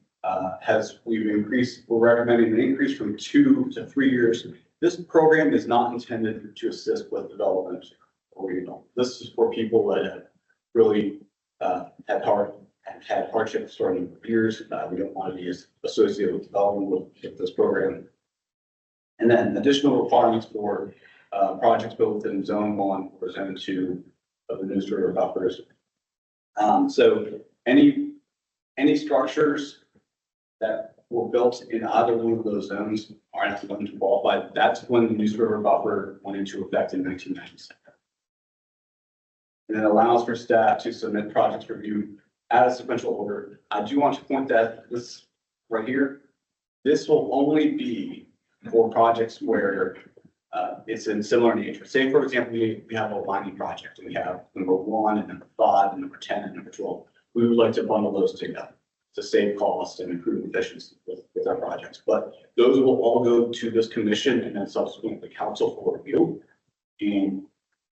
we're recommending an increase from 2 to 3 years. This program is not intended to assist with development or renewal. This is for people that have really had hardships starting years. We don't want to be associated with development with this program. And then additional requirements for projects built within Zone 1 or Zone 2 of the News River buffers. So any structures that were built in either one of those zones are not going to qualify. That's when the News River buffer went into effect in 1997. And it allows for staff to submit projects review as a sequential order. I do want to point that this right here, this will only be for projects where it's in similar nature. Say, for example, we have a lining project and we have number 1 and number 5 and number 10 and number 12. We would like to bundle those together to save cost and improve efficiency with our projects. But those will all go to this commission and then subsequently council for review. And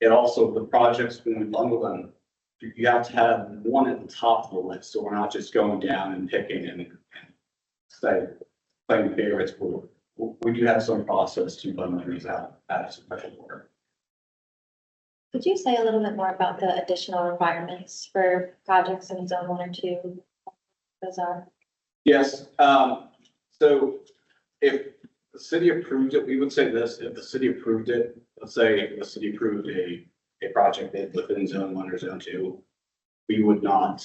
it also, the projects, when we bundle them, you have to have one at the top of the list. So we're not just going down and picking and say, playing favorites. We do have some process to bundle these out as a special order. Could you say a little bit more about the additional requirements for projects in Zone 1 or 2? Those are. Yes. So if the city approved it, we would say this: if the city approved it, let's say the city approved a project that within zone 1 or zone 2, we would not,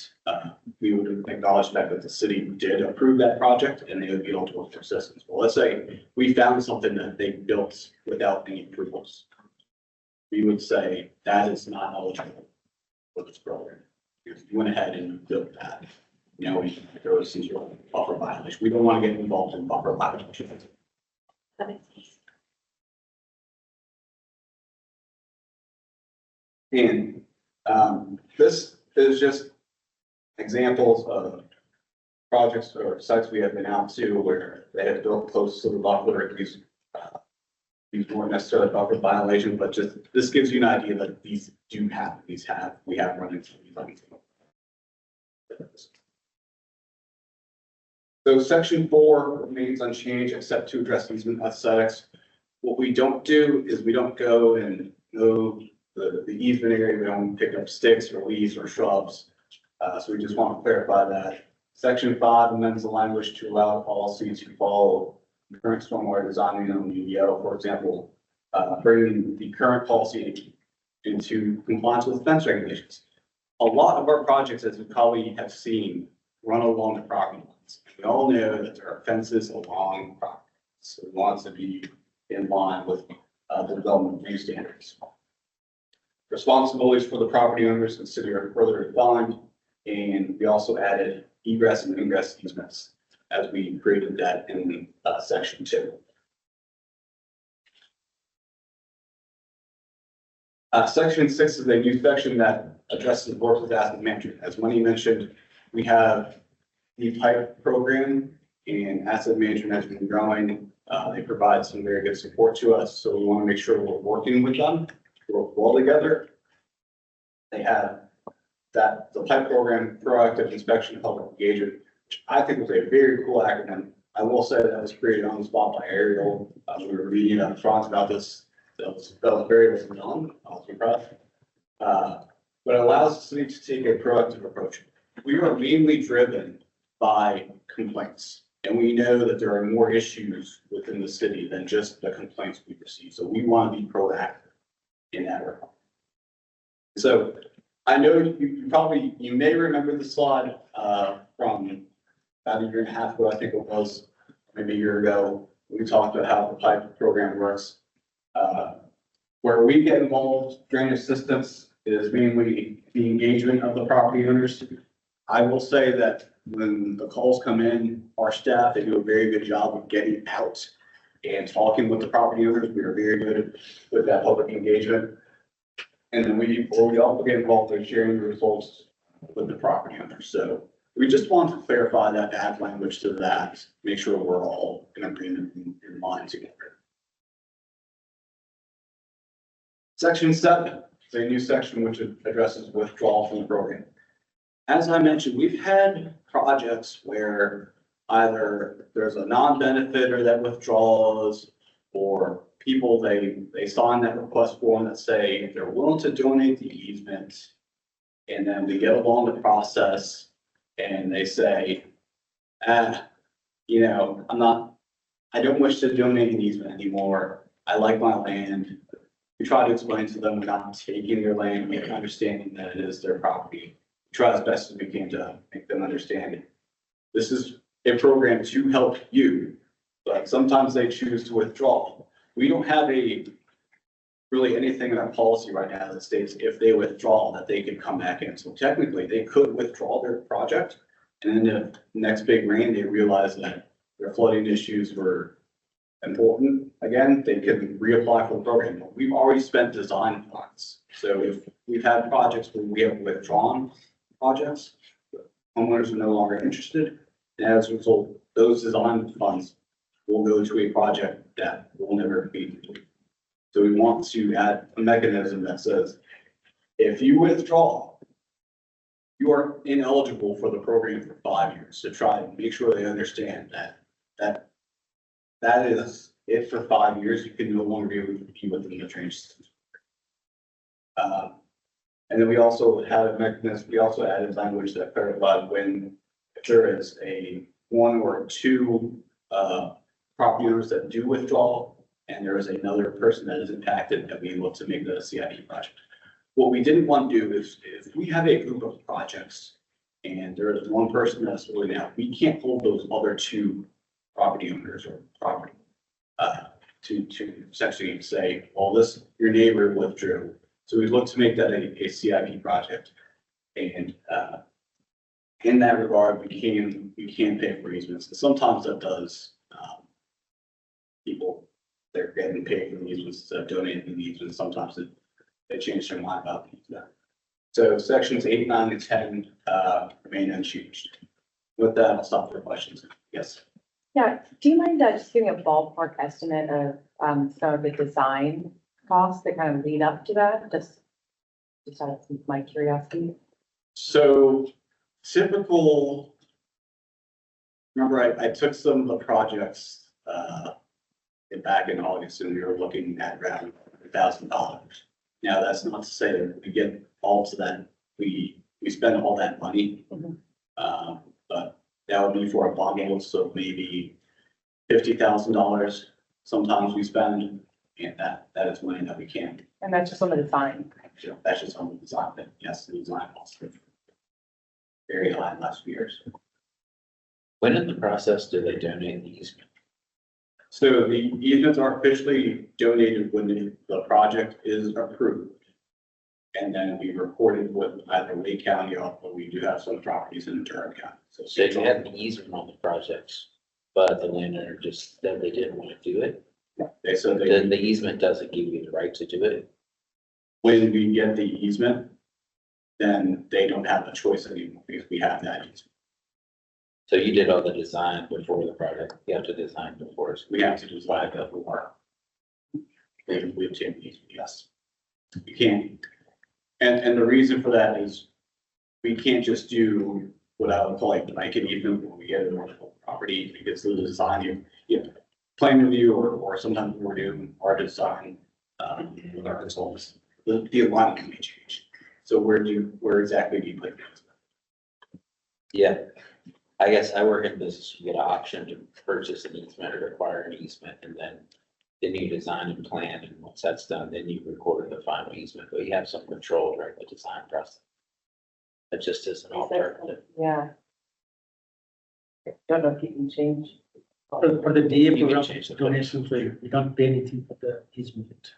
we would acknowledge that the city did approve that project and they would be eligible for assistance. Well, let's say we found something that they built without any approvals. We would say that is not eligible for this program. If you went ahead and built that, you know, there was some sort of buffer violation. We don't want to get involved in buffer violations. That makes sense. And this is just examples of projects or sites we have been out to where they have built close to the buffer. These weren't necessarily buffer violations, but just this gives you an idea that these do happen. We have run into these. So section 4 remains unchanged except to address easement aesthetics. What we don't do is we don't go and mow the easement area. We don't pick up sticks or leaves or shrubs. So we just want to clarify that. Section 5 amends the language to allow policy to follow the current stormwater design on UDO, for example, bringing the current policy into compliance with fence regulations. A lot of our projects, as you probably have seen, run along the property lines. We all know that there are fences along property. So we want to be in line with the development review standards. Responsibilities for the property owners and city are further defined, and we also added egress and ingress easements as we created that in section 2. Section 6 is a new section that addresses work with asset management. As Money mentioned, we have the pipe program and asset management has been growing. They provide some very good support to us, so we want to make sure we're working with them, work well together. They have that the pipe program, proactive inspection and public engagement, which I think was a very cool acronym. I will say that was created on the spot by Ariel. We were reading up front about this. That was very well done. I was impressed. But it allows the city to take a proactive approach. We are mainly driven by complaints, and we know that there are more issues within the city than just the complaints we receive. So we want to be proactive in that regard. So I know you may remember the slide from about a year and a half ago, I think it was, maybe a year ago. We talked about how the pipe program works. Where we get involved, drainage systems is mainly the engagement of the property owners. I will say that when the calls come in, our staff, they do a very good job of getting out and talking with the property owners. We are very good with that public engagement. And then we also get involved in sharing the results with the property owners. So we just want to clarify that, add language to that, make sure we're all in agreement and in line together. Section 7 is a new section which addresses withdrawal from the program. As I mentioned, we've had projects where either there's a non-benefiter that withdraws, or people, they sign that request form that say they're willing to donate the easement. And then we get along the process and they say, you know, I don't wish to donate an easement anymore. I like my land. We try to explain to them we're not taking their land, make understanding that it is their property. We try as best as we can to make them understand it. This is a program to help you, but sometimes they choose to withdraw. We don't have really anything in our policy right now that states if they withdraw that they can come back in. So technically they could withdraw their project, and then the next big rain, they realize that their flooding issues were important. Again, they can reapply for the program. We've already spent design funds. So if we've had projects where we have withdrawn projects, homeowners are no longer interested. And as a result, those design funds will go to a project that will never be complete. So we want to add a mechanism that says, if you withdraw, you are ineligible for the program for 5 years, to try and make sure they understand that is it for 5 years. You can no longer be within the drainage system. And then we also had a mechanism, we also added language that clarified when, if there is a 1 or 2 property owners that do withdraw, and there is another person that is impacted, that we look to make the CIP project. What we didn't want to do is, if we have a group of projects and there is one person that's holding out, we can't hold those other two property owners or property to essentially say, well, this, your neighbor withdrew. So we look to make that a CIP project. And in that regard, we can pay for easements. And sometimes that does, people, they're getting paid for the easements, donating the easements. Sometimes they change their mind about the easement. So sections 8, 9, and 10 remain unchanged. With that, I'll stop for questions. Yes. Yeah, do you mind just giving a ballpark estimate of some of the design costs that kind of lead up to that? Just out of my curiosity. So typical, remember I took some of the projects back in August and we were looking at around $1,000. Now, that's not to say that we get all to that, we spend all that money. Mhm. But that would be for a bundle, so maybe $50,000 sometimes we spend, and that is money that we can. And that's just on the design. That's just on the design, but yes, the design costs are very high in the last few years. When in the process do they donate the easement? So the easements are officially donated when the project is approved. And then we recorded with either Lake County or we do have some properties in Durham County. So you have the easement on the projects, but the landowner just said they didn't want to do it. They said Then the easement doesn't give you the right to do it. when we get the easement, then they don't have a choice anymore because we have that easement. So you did all the design before the project. You have to design before. We have to design that for. We obtain the easement, yes. We can't. And the reason for that is we can't just do what I would call like blanket easement when we get an original property, because the design, you know, plan review or sometimes we're doing our design with our consultants, the alignment can be changed. So where exactly do you put it? Yeah, I guess I work in business, you get an option to purchase an easement or acquire an easement, and then you design and plan, and once that's done, then you record the final easement, but you have some control during the design process. That just is an alternative. Yeah. Don't know if you can change. For the DA You can program, change the donation, so you don't pay anything for the easement.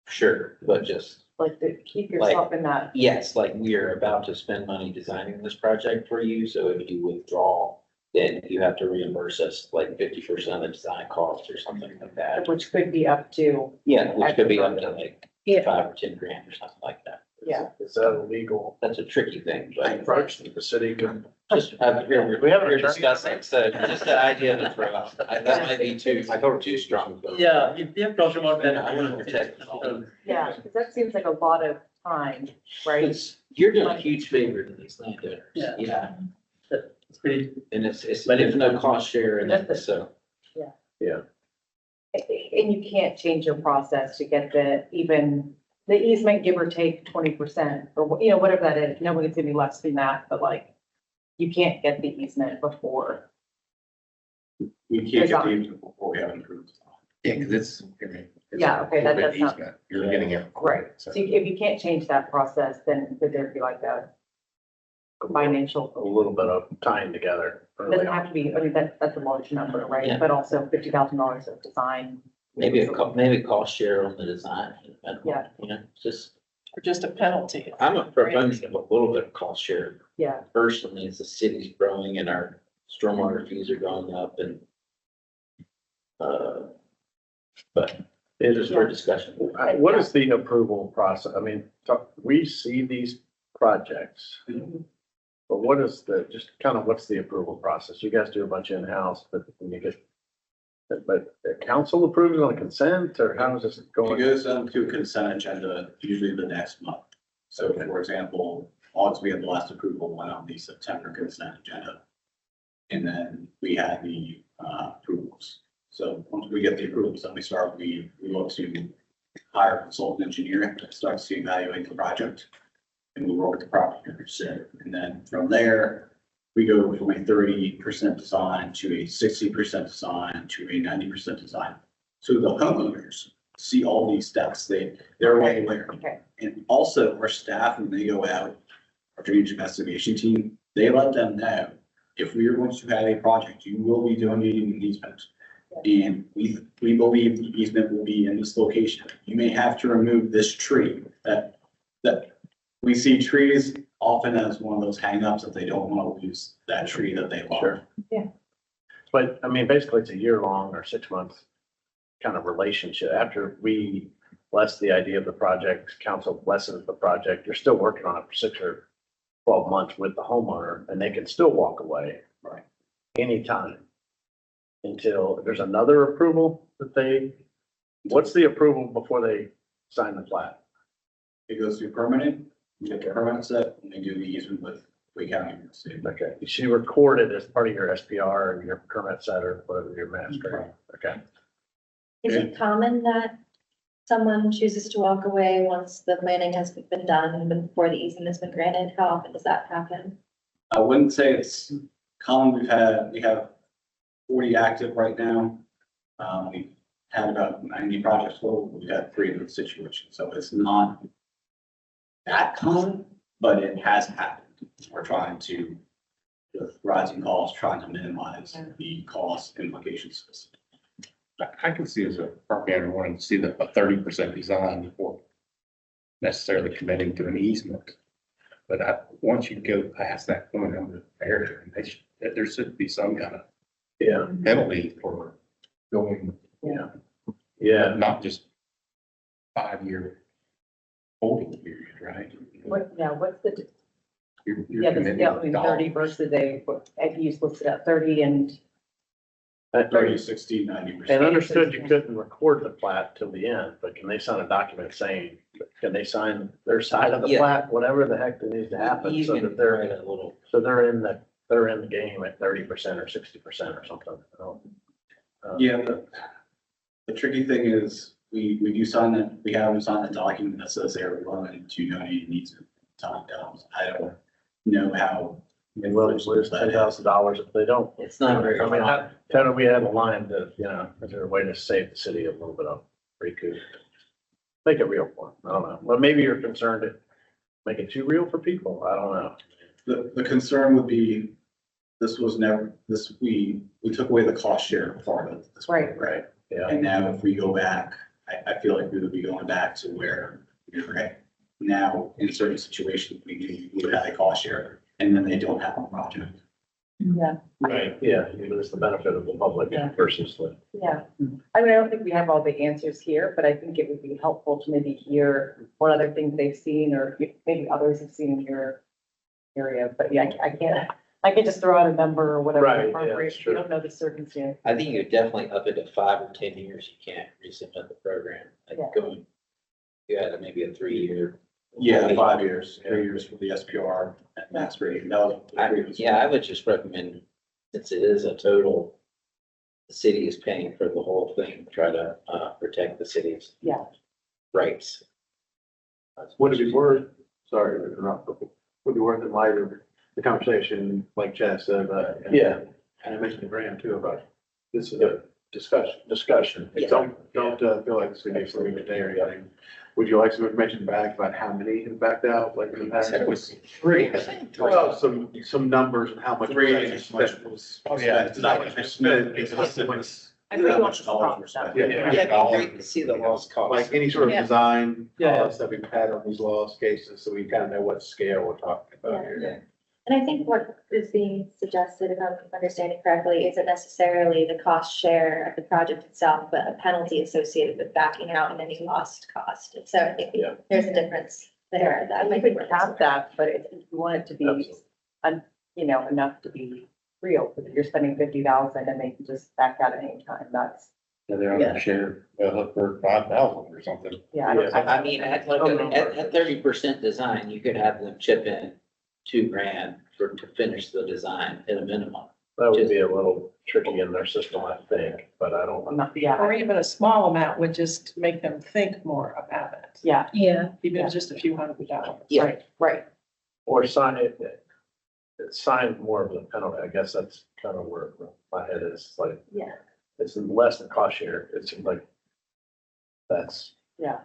Sure, but just, Like to keep yourself in that. yes, like we are about to spend money designing this project for you, so if you withdraw, then you have to reimburse us like 50% of the design cost or something like that. Which could be up to, Yeah, which could be up to like Yeah. 5 or 10 grand or something like that. yeah. Is that illegal That's a tricky thing, but approach that the city can? just, here, We have an we're attorney. discussing, so just the idea to throw out, that might be too strong. but- Yeah, if they have talked about that. I want to protect. Yeah, because that seems like a lot of time, right? It's- You're doing a huge favor to these landowners. Yeah. Yeah, It's pretty, and it's, but if no cost share in it, so. And you can't change your process to get the easement, give or take 20%, or, you know, whatever that is. Nobody's gonna be less than that, but like, you can't get the easement before. We can't get the easement before we have an approved design. Yeah, because it's. Yeah, okay, that does not- You're getting it. Right. So if you can't change that process, then would there be like a financial, A little bit of tying together. it early doesn't on. have to be, I mean, that's a large number, right? Yeah. But also $50,000 of design. Maybe maybe cost share on the design. Yeah. You know, just, Or just a penalty. I'm a proponent of a little bit of cost share. Yeah, Personally, as the city's growing and our stormwater fees are going up and, but it is for discussion. What is the approval process? I mean, we see these projects. But what is just kind of what's the approval process? You guys do a bunch in-house, but when you get, but the council approves on consent, or how is this It going? goes to a consent agenda, usually the next month. So for example, August, we had the last approval went on the September consent agenda. And then we had the approvals. So once we get the approvals, then we look to hire a consultant engineer that starts to evaluate the project. And we work with the property owners. And then from there, we go from a 30% design to a 60% design to a 90% design. So the homeowners see all these steps, they're way aware. Okay. And also our staff, when they go out, our drainage investigation team, they let them know, if we are going to have a project, you will be donating an easement. And we believe the easement will be in this location. You may have to remove this tree that we see trees often as one of those hangups that they don't want to lose that tree that they love. Sure. Yeah. But I mean, basically it's a year-long or 6-month kind of relationship. After we bless the idea of the project, council blesses the project, you're still working on it for 6 or 12 months with the homeowner, and they can still walk away. Right. Anytime. Until there's another approval what's the approval before they sign the plat? It goes through permanent, you get the permanent set, and they do the easement with Wake County. Okay, you should record it as part of your SPR and your permit set or whatever your master. Okay. Is it common that someone chooses to walk away once the planning has been done and before the easement has been granted? How often does that happen? I wouldn't say it's common. We have 40 active right now. We've had about 90 projects full. We've had 3 of those situations, so it's not that common, but it has happened. We're trying to, with rising costs, trying to minimize the cost implications. I can see as a property owner wanting to see a 30% design before necessarily committing to an easement. But once you go past that point on the area, there should be some kind of penalty for going, not just 5-year holding period, right? What's the, You're committing $30 versus you listed at 30 and. 30, 60, 90%. And understood you couldn't record the plat till the end, but can they sign a document saying, can they sign their side of the Yeah. plat, whatever the heck that needs to happen, so Even that they're, a little, they're in the game at 30% or 60% or something. Yeah, the tricky thing is, we do sign that, we have them sign the document that says they're willing to donate an easement. Time comes, I don't know how. They will lose $10,000 if they don't. it's not very. I mean, how do we have a line to, is there a way to save the city a little bit of recoup? Make it real for them. I don't know. Well, maybe you're concerned to make it too real for people. I don't know. The concern would be, we took away the cost share part of this. Right. Right. Yeah. And now if we go back, I feel like we would be going back to where you're right. Now, in certain situations, we would have a cost share, and then they don't have a project. Yeah. Right. Yeah. You lose the benefit of the public versus the. Yeah, I mean, I don't think we have all the answers here, but I think it would be helpful to maybe hear what other things they've seen or maybe others have seen in your area. But yeah, I can't just throw out a number or whatever. Right, yeah, appropriate. that's We true. don't know the circumstance. I think you definitely up it to 5 or 10 years, you can't resubmit the program, like Yeah. going, you had maybe a 3-year. Yeah, 5 years, 3 years for the SPR and max rating. I would just recommend, since it is a total, the city is paying for the whole thing, try to protect the city's rights. Would it be worth, sorry to interrupt, but would it be worth in light of the conversation, like Chad said, and I mentioned to Graham too, about this is a discussion. Yeah. Don't feel like it's gonna be for today or anything. Would you like some information back about how many have backed out, like in the past? It was 3. Well, some numbers and how much. 3 and how much was. Oh, yeah. It's not what I spent, it's not what it's- I think how we much dollars were spent. Yeah. It'd be great to see the lost cost. Like any sort of Yeah. design Yeah. costs that we've had on these lost cases, so we kind of know what scale we're talking about here. And I think what is being suggested, if I'm understanding correctly, isn't necessarily the cost share of the project itself, but a penalty associated with backing out and any lost cost. And so I think Yeah. there's a difference there. That And might you be could worth have that, but if you want it to be, enough to be real, if you're spending 50,000 and they can just back out at any time, that's, Yeah, they're on their share, for 5,000 or something. I mean, at 30% design, you could have them chip in $2,000 to finish the design at a minimum. That would be a little tricky in their system, I think, but I don't. Or even a small amount would just make them think more about it. Yeah, Even just a few $100. Yeah. right. Or sign sign more of the penalty. I guess that's kind of where my head is like. Yeah. It's less than cost share. It's like That's Yeah.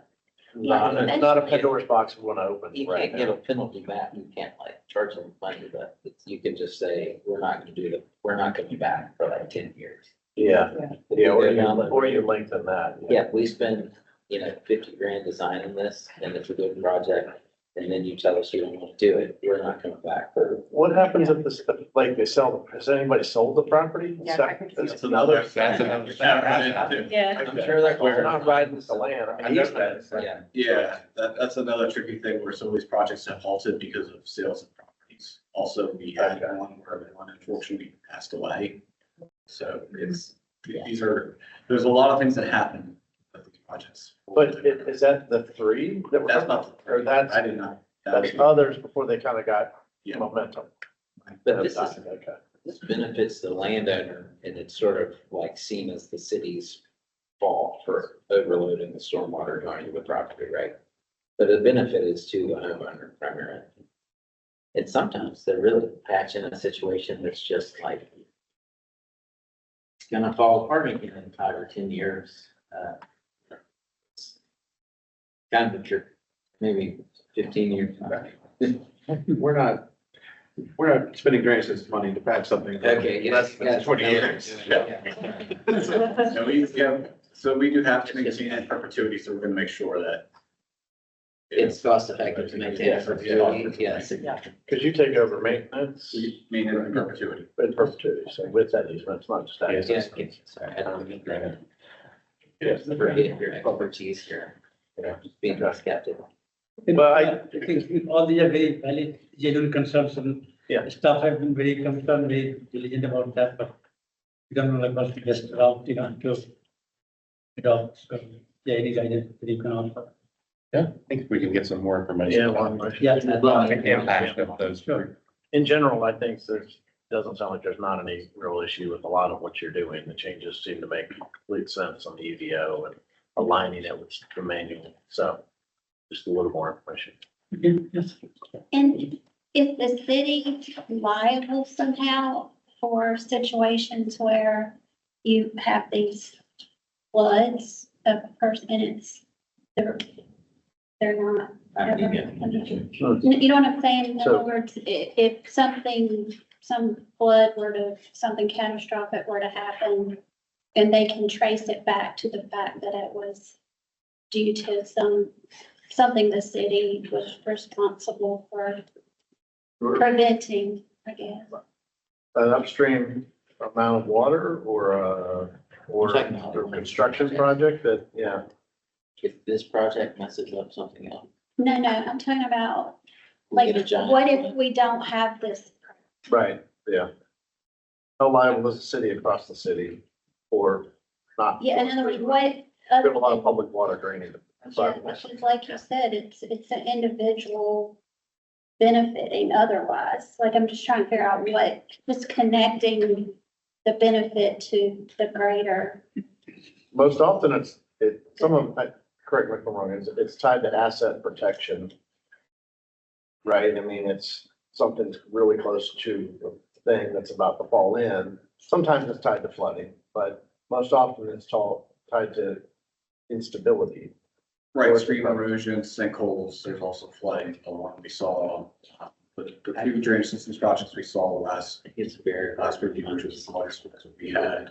not a Pandora's box we want to open You right can't give now. a penalty back, you can't like charge them money, but you can just say, we're not gonna do we're not gonna be back for like 10 years. Yeah, If yeah, we go down the or you road- lengthen that. Yeah, if we spend, 50 grand designing this, and it's a good project, and then you tell us you don't want to do it, we're not coming back for. What happens if this, like they sell, has anybody sold the property? Yeah, I can see That's it. another. Yeah. I'm sure that We're not riding the land. I mean, Yeah. Yeah, that's another tricky thing where some of these projects have halted because of sales of properties. Also, we had one where one unfortunately passed away. So there's a lot of things that happen with these projects. But is that the three that we're? That's not, Or that's, I did not. that's others before they kind of got Yeah. momentum. But this is, Okay. this benefits the landowner, and it's sort of like seen as the city's fault for overloading the stormwater going to the property, right? But the benefit is to the homeowner primarily. And sometimes they're really patching a situation that's just like it's gonna fall apart again in 5 or 10 years. It's kind of a trick, maybe 15 years. We're not spending drainage system money to patch something. Okay, yes, Less than 20 years. So we do have to maintain it in perpetuity, so we're gonna make sure that. It's cost effective to maintain it for perpetuity, yes. Because you take over maintenance We maintain it in perpetuity. in perpetuity, so with that easement, it's not just that. Yeah, sorry, I don't mean to. Yes. Forget your expertise here. Just being skeptical. Well, I think all these are very valid, genuine concerns, and Yeah. staff have been very concerned, very diligent about that, but we don't know like what to just around, so, yeah, any guidance that you can offer. Yeah, I think we can get some more information. Yeah, about one Yeah. the impact of those. Sure. In general, I think doesn't sound like there's not any real issue with a lot of what you're doing. The changes seem to make complete sense on the UDO and aligning it with the manual. So just a little more information. Yes. And is the city liable somehow for situations where you have these floods of a person and they're not? You know what I'm saying? In So- other words, if some flood something catastrophic were to happen, and they can trace it back to the fact that it was due to something the city was responsible for preventing, I guess. An upstream amount of water or a construction project that, yeah. If this project messes up something else. No, I'm talking about, we like, get a giant what if flood. we don't have this? Right, yeah. How liable is the city across the city or not? Yeah, in other words, what? We have a lot of public water draining. Yeah, which is like you said, it's an individual benefiting otherwise. Like, I'm just trying to figure out just connecting the benefit to the greater. Most often correct me if I'm wrong, it's tied to asset protection. Right? I mean, it's something really close to the thing that's about to fall in. Sometimes it's tied to flooding, but most often it's tied to instability. Right, stream erosion, sinkholes, there's also flooding, the one we saw, the two drainage systems projects we saw last review, which was we had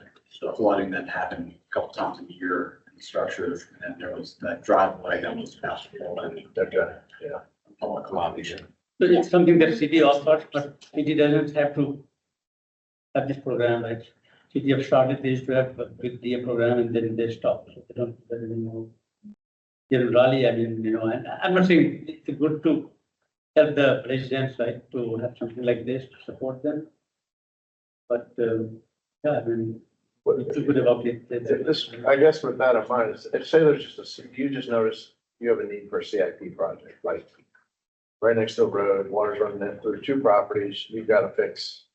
flooding that happened a couple times a year in the structure, and there was that driveway that was passed and Okay, yeah. public lobby. So it's something that city offers, but city doesn't have to have this program, right? City have started this to have a big DA program and then they stop, so they don't do that anymore. Here in Raleigh, I mean, and I'm not saying it's good to help the residents, right, to have something like this to support them. But, yeah, I mean, it's good about it. This, I guess with that in mind, if say there's you just notice you have a need for a CIP project, like right next to the road, water's running in through 2 properties, you've got to fix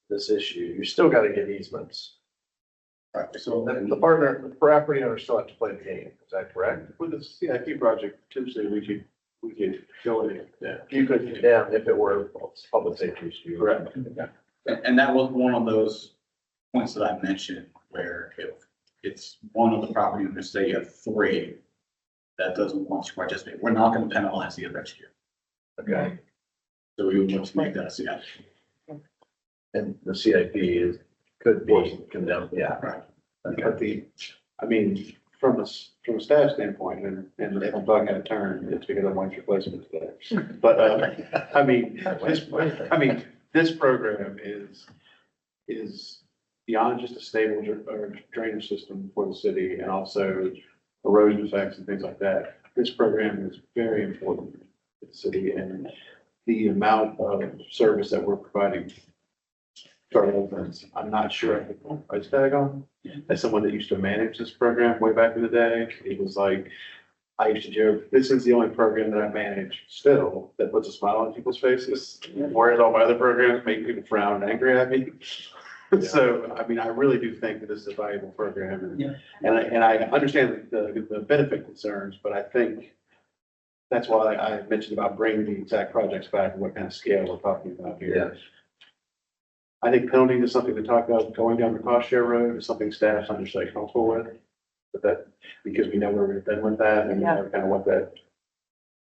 this issue. You still got to get easements. Right, So the property owner still have to play the game. Is that correct? With the CIP project, potentially we could go in. Yeah. You could condemn if it were public safety issue. Correct. And that was one of those points that I mentioned where if it's one of the property owners, say you have 3, that doesn't want to participate. We're not gonna penalize the other tier. Okay, So we would look to make that a CIP. and the CIP is, could be condemned, yeah. Right. But I mean, from a staff standpoint, and if I'm talking out of turn, it's because I want your placement today. But, I mean, this program is beyond just a stable drainage system for the city and also erosion effects and things like that. This program is very important to the city, and the amount of service that we're providing to our residents, I'm not sure. Is that on? As someone that used to manage this program way back in the day, it was like, I used to joke, this is the only program that I manage still that puts a smile on people's faces. Whereas all my other programs make people frown and angry at me. So, I mean, I really do think that this is a valuable program. Yeah. And I understand the benefit concerns, but I think that's why I mentioned about bringing the exact projects back and what kind of scale we're talking about here. I think penalty is something to talk about, going down the cost share road is something staff's understanding comfortable with. But that, because we know where we've been with that and we know kind of what that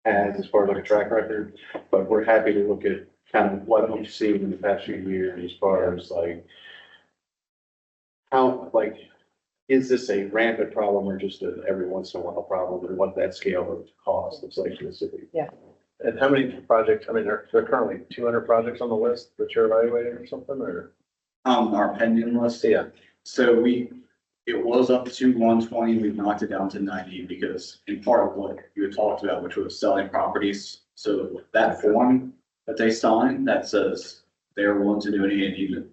has as far as like a track record. But we're happy to look at kind of what we've seen in the past few years as far as like, how, like, is this a rampant problem or just an every once in a while problem, and what that scale of cost looks like to the city? And how many projects, I mean, there are currently 200 projects on the list that you're evaluating or something, or? Our pending list. Yeah. So it was up to 120, we've knocked it down to 90 because in part of what you had talked about, which was selling properties. So that form that they sign that says they're willing to donate an easement,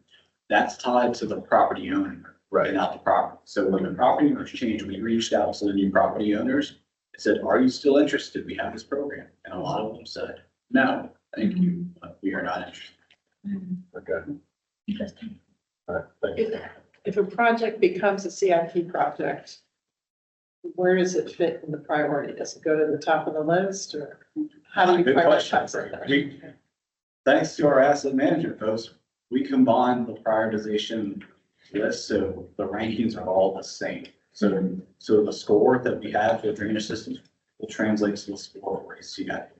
that's tied to the property owner. Right. And not the property. So when the property owners changed, we reached out to the new property owners. and said, are you still interested? We have this program. And a lot of them said, no, thank you, but we are not interested. Okay. Interesting. All right, thank you. If a project becomes a CIP project, where does it fit in the priority? Does it go to the top of the list, or how do you Good question. prioritize it? Thanks to our asset management folks, we combined the prioritization list, so the rankings are all the same. So the score that we have for drainage systems will translate to the score for a CIP.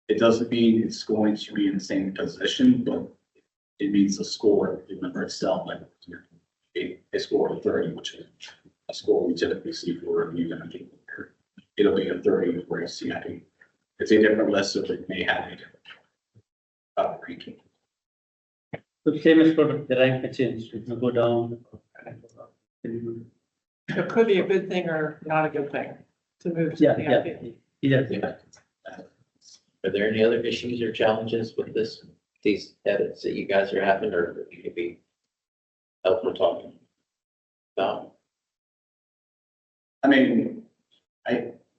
It doesn't mean it's going to be in the same position, but it means the score of the number itself, like a score of 30, which is a score we typically see for review. It'll be a 30 for a CIP. It's a different list, so it may have a different ranking. So same as for the rank may change, it will go down. It could be a good thing or not a good thing to move to Yeah, CIP. yeah. Are there any other issues or challenges with these edits that you guys are having, or you could be helpful talking? No, I mean,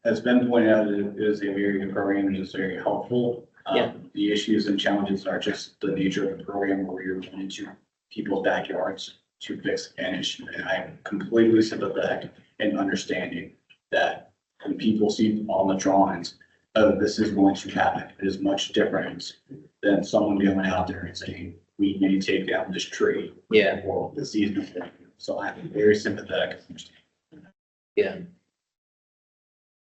as Ben pointed out, it is a very good program and it's very helpful. Yeah. The issues and challenges are just the nature of the program where you're going into people's backyards to fix an issue. And I'm completely sympathetic in understanding that when people see on the drawings, oh, this is going to happen, it is much different than someone going out there and saying, we may take down this tree. Yeah. Or this easement. So I'm very sympathetic. yeah,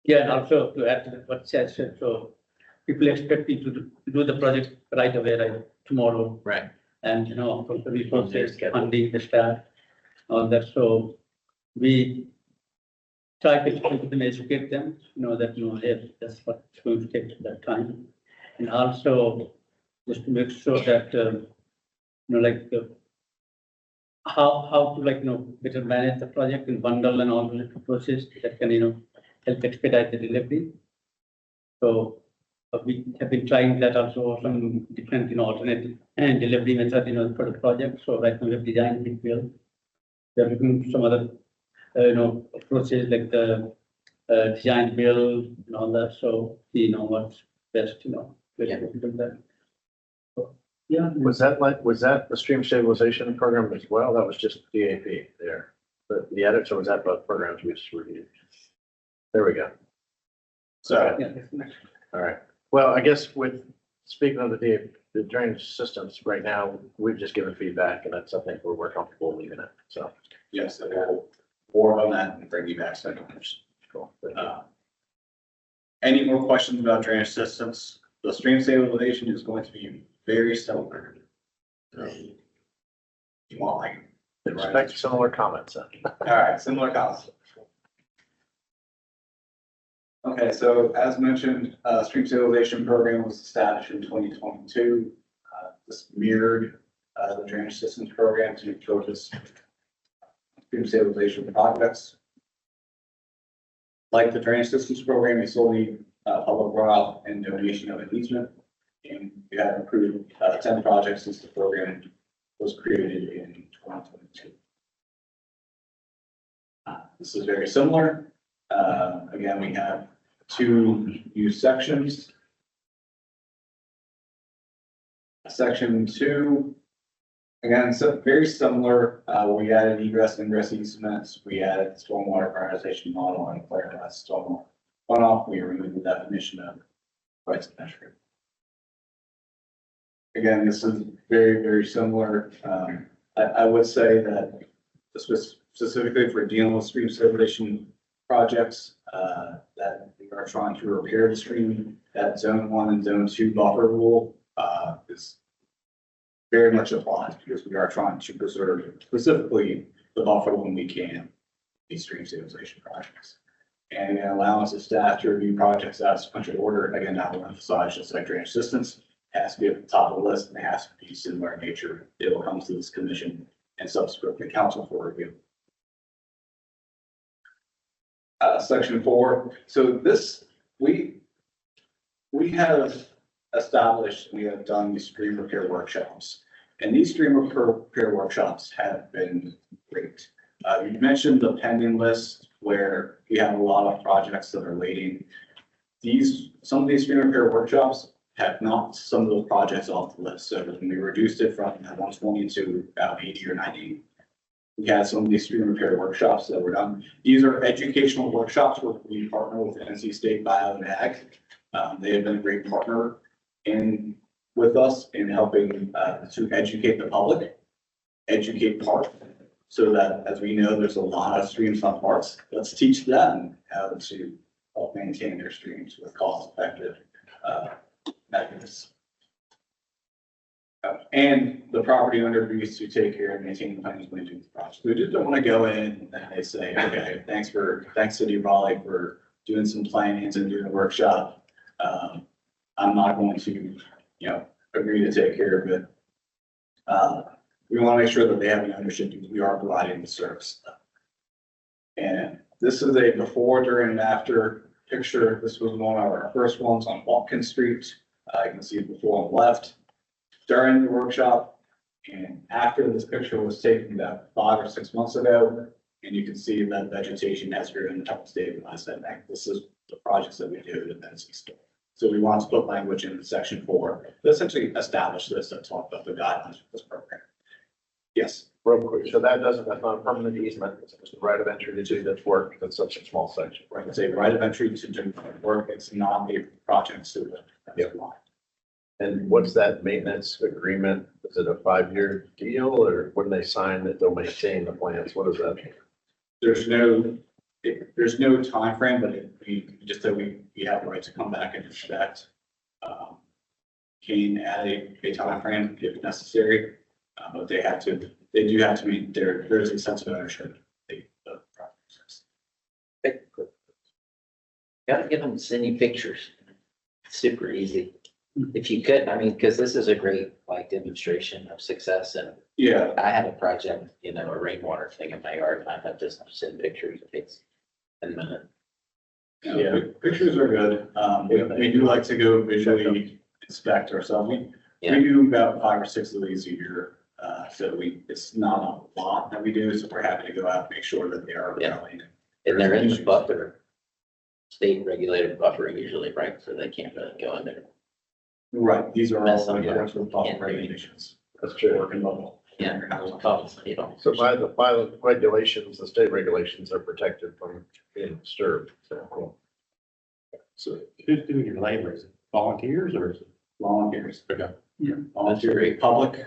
Yeah, and also to add to what Chad said, so people expect you to do the project right away, right, tomorrow. right. And, of course, the resources, funding, the staff, all that, so we try to explain to them, educate them, that, hey, that's what's going to take that time. And also, just to make sure that, how to, better manage the project and bundle and all the process that can, help expedite the delivery. So we have been trying that also, some different, alternate and delivery method, for the project. So right now we have designed it well. We are looking some other, approaches like the design build and all that. So we know what's best, Yeah. to do that. So, yeah. Was that the stream stabilization program as well? That was just DAP there. The edits, or was that both programs we just reviewed? There we go. So Yeah, that's next. All right. Well, I guess speaking of the drainage systems right now, we've just given feedback and that's something we're comfortable leaving it. So. yes, we'll work on that and bring you back second. Cool. Any more questions about drainage systems? The stream stabilization is going to be very similar. So, you want like. Expect similar comments then. All right, similar concept. Okay, so as mentioned, stream stabilization program was established in 2022. This mirrored the drainage systems program to focus stream stabilization projects. Like the drainage systems program, you still need public runoff and donation of an easement. And you have approved 10 projects since the program was created in 2022. This is very similar. Again, we have 2 new sections. Section 2, again, so very similar. We added egress and ingress easements. We added stormwater prioritization model and clarified stormwater runoff. We removed the definition of rights of entry. Again, this is very, very similar. I would say that this was specifically for dealing with stream stabilization projects, that we are trying to repair the stream, that zone 1 and zone 2 buffer rule, is very much applied because we are trying to preserve specifically the buffer when we can, these stream stabilization projects. And allowance of staff to review projects out of sequential order. Again, I will emphasize just like drainage systems has to be at the top of the list and it has to be similar in nature. It will come to this commission and subsequently council for review. Section 4. So this, we have established, we have done these stream repair workshops, and these stream repair workshops have been great. You mentioned the pending list where we have a lot of projects that are waiting. Some of these stream repair workshops have knocked some of those projects off the list. So when we reduced it from 120 to about 80 or 90, we had some of these stream repair workshops that were done. These are educational workshops where we partner with NC State Bio and Ag. They have been a great partner with us in helping to educate the public, educate parks, so that as we know, there's a lot of streams on parks. Let's teach them how to help maintain their streams with cost-effective methods. And the property owner agrees to take care and maintain the plans when they do the project. We just don't want to go in and they say, okay, thanks City of Raleigh for doing some plannings and doing a workshop. I'm not going to, agree to take care of it. We want to make sure that they have an ownership because we are providing the service. And this is a before, during, and after picture. This was one of our first ones on Watkins Street. You can see it before on the left. During the workshop and after this picture was taken about 5 or 6 months ago, and you can see that vegetation has grown in top state. And I said, this is the projects that we do at NC State. So we want to put language in section 4 to essentially establish this and talk about the guidelines for this program. Yes. Real quick, so that's not a permanent easement, it's just a right of entry to do this work, that's such a small section. Right, it's a right of entry to do work, it's not a project, so Yep. And what's that maintenance agreement? Is it a 5-year deal or when they sign that they'll maintain the plants? What is that? There's no timeframe, but we just that we have the right to come back and inspect. Can add a timeframe if necessary, but they do have to meet there's a sense of ownership. The project. Gotta get them to send you pictures. Super easy. If you could, because this is a great demonstration of success, and Yeah, I had a project, a rainwater thing in my yard, and I had to send pictures. It takes 10 minutes. Yeah. Pictures are good. We do like to go visually inspect ourselves. We Yeah. do about 5 or 6 of these a year. So it's not a lot that we do, so we're happy to go out and make sure that they are. Yeah. relevant. And they're in the buffer, state regulated buffer usually, right? So they can't really go in there. Right, these are Mess all up, in accordance with buffer yeah. regulations. That's true. Working bubble. Yeah. So by the regulations, the state regulations are protected from being disturbed. So, So who's doing your labor? Is it volunteers or is it? Volunteers. Okay. Yeah. Volunteer, public,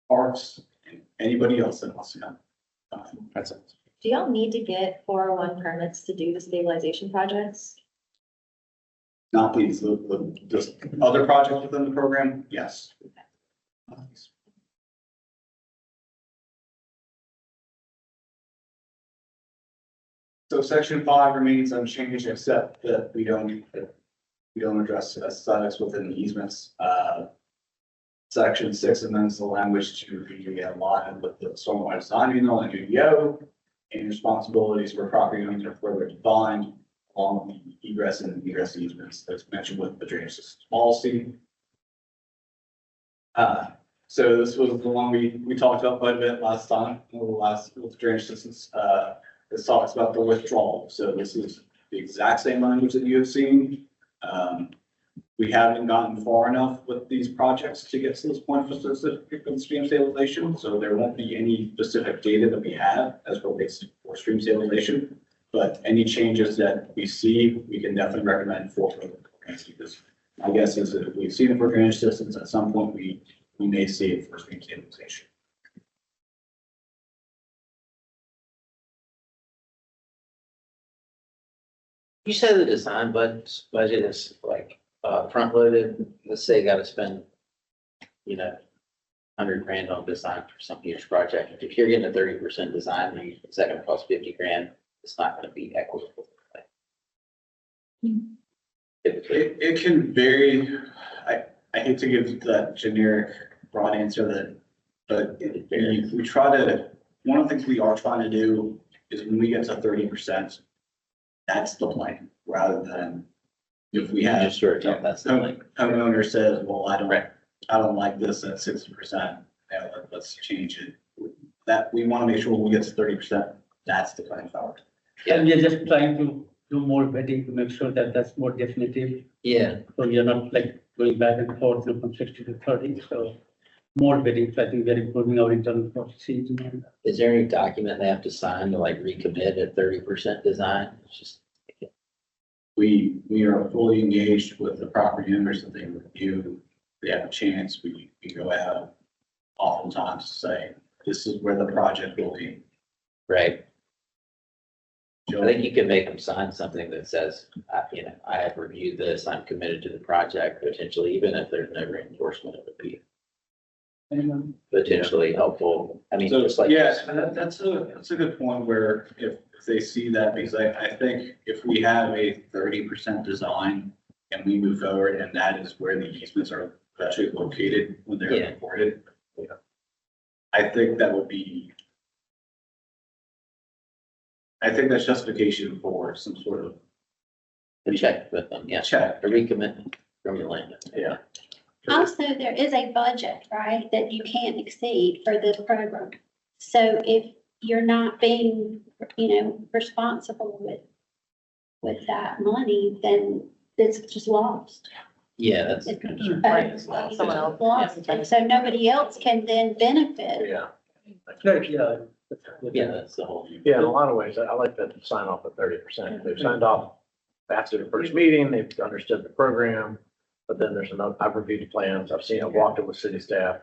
parks, and anybody else that wants to come. That's it. Do y'all need to get 401 permits to do the stabilization projects? Not these, just other projects within the program, yes. So section 5 remains unchanged, except that we don't address aesthetics within the easements. Section 6 amends the language to be aligned with the stormwater design manual and UDO, and responsibilities for property owners are further defined along with the egress and egress easements that's mentioned with the drainage system policy. So this was the one we talked about quite a bit last time, with the drainage systems. This talks about the withdrawal. So this is the exact same language that you have seen. We haven't gotten far enough with these projects to get to this point for specific stream stabilization. So there won't be any specific data that we have as relates to for stream stabilization. But any changes that we see, we can definitely recommend for further programs, because my guess is that if we've seen it for drainage systems, at some point we may see it for stream stabilization. You said the design budget is like, front loaded, let's say you gotta spend, $100,000 on design for some huge project. If you're getting a 30% design, is that gonna cost $50,000? It's not gonna be equitable. It can vary. I hate to give that generic broad answer but we try to, one of the things we are trying to do is when we get to 30%, that's the plan, rather than if we have. Just sort of, that's the thing. Homeowner says, well, I don't like this at 60%, let's change it. That, we want to make sure when we get to 30%, that's the plan forward. And we are just trying to do more vetting to make sure that that's more definitive. Yeah, So we are not like going back and forth from 60 to 30. So more vetting, so I think we are improving our internal processes. is there any document they have to sign to like recommit at 30% design? It's just, We are fully engaged with the property owners that they review. They have a chance, we go out oftentimes to say, this is where the project will be. right. I think you can make them sign something that says, I have reviewed this, I'm committed to the project, potentially, even if there's no reinforcement, it would be potentially helpful. I mean, So, just like. yeah, and that's a good point where if they see that, because I think if we have a 30% design and we move forward and that is where the easements are actually located when they're Yeah. recorded. I think that would be. I think that's justification for some sort of Check with them, yeah. check. A recommitment from the land. Yeah. Also, there is a budget, right, that you can't exceed for this program. So if you're not being, responsible with that money, then it's just lost. Yeah, that's. It's Someone else. lost, and so nobody else can then benefit. Yeah. Yeah. Yeah, that's the whole. Yeah, in a lot of ways, I like that sign off at 30%. They've signed off after the first meeting, they've understood the program, but then there's another, I've reviewed the plans, I've walked it with city staff.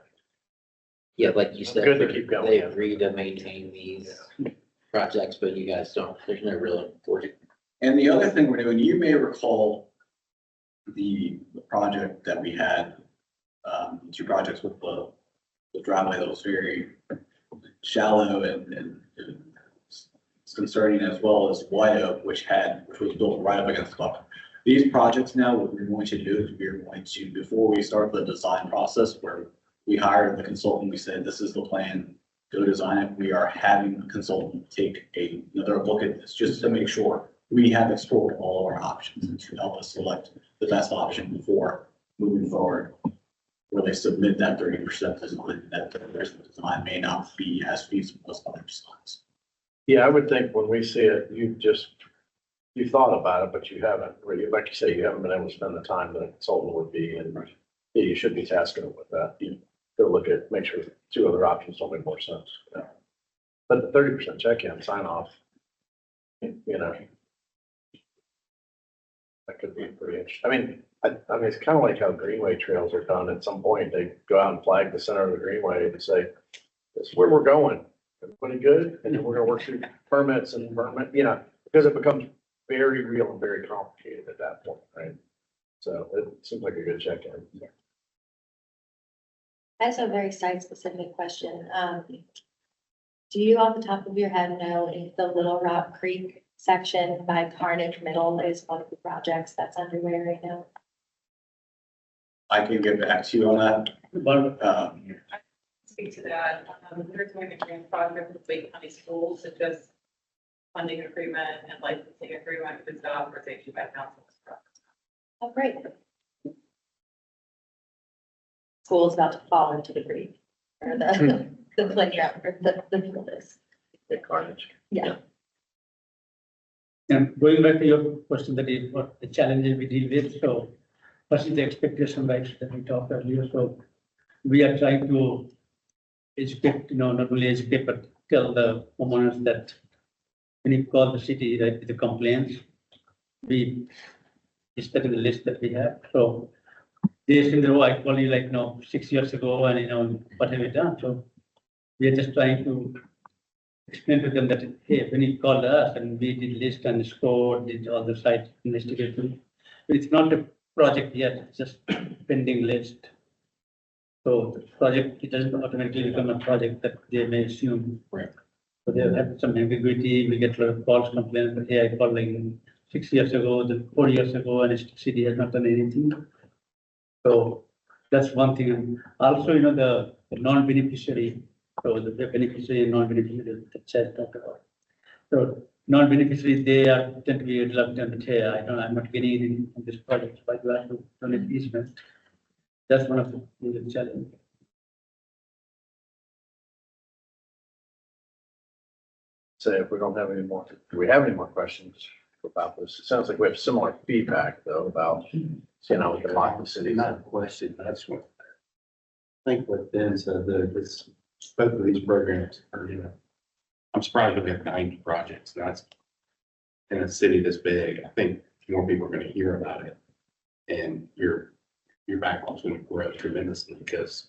Yeah, like you said. Good to keep going. They agree to maintain these projects, but you guys don't, there's no real enforcement. And the other thing we're doing, you may recall the project that we had, 2 projects with the driveway that was very shallow and it's concerning, as well as White Oak, which was built right up against the buffer. These projects now, what we're going to do is we're going to, before we start the design process, where we hire the consultant, we said, this is the plan, go design it. We are having the consultant take another look at this, just to make sure we have explored all of our options and to help us select the best option before moving forward. Where they submit that 30% design, that the rest of the design may not be as feasible as other designs. Yeah, I would think when we see it, you've thought about it, but you haven't really, like you say, you haven't been able to spend the time that a consultant would be, and yeah, you should be tasking them with that. You go look at, make sure 2 other options don't make more sense. Yeah. But the 30% check-in, sign off, that could be pretty interesting. I mean, it's kind of like how greenway trails are done. At some point, they go out and flag the center of the greenway and say, this is where we're going. Everybody good? And then we're gonna work through permits and because it becomes very real and very complicated at that point, right? So it seems like a good check-in. I have a very site-specific question. Do you off the top of your head know if the Little Rock Creek section by Carnage Middle is one of the projects that's underway right now? I can get back to you on that. But, Speak to that. We're doing a grant project with Wake County Schools. It's just funding agreement and licensing agreement with the authorization by council. Oh, great. School's about to fall into the creek, or the playground, or the field is. Big carnage. Yeah. and going back to your question, that is what the challenges we deal with, so first is the expectation, right, that we talked earlier, so we are trying to educate, not only educate, but tell the homeowners that when you call the city, right, with the complaints, we study the list that we have, so they say, oh, I called you 6 years ago, and what have you done? So we are just trying to explain to them that, hey, when you called us and we did list and scored, did all the site investigation, it's not a project yet, it's just pending list. So the project, it doesn't automatically become a project that they may assume. Right. So they have some ambiguity, we get a lot of calls, complaints, but hey, I called 6 years ago, 4 years ago, and city has not done anything. So that's one thing. And also, the non-beneficiary, so the beneficiary and non-beneficiary, the chat talked about. So non-beneficiary, they tend to be reluctant that, hey, I'm not getting anything from this project, so I do have to donate easement. That's one of the major challenges. Say if we don't have any more, do we have any more questions about this? It sounds like we have similar feedback though about, we can lock the city. Not a question, that's what. I think what Ben said, this, both of these programs are, I'm surprised we have 90 projects. That's in a city this big. I think more people are going to hear about it. And your backlog's going to grow tremendously because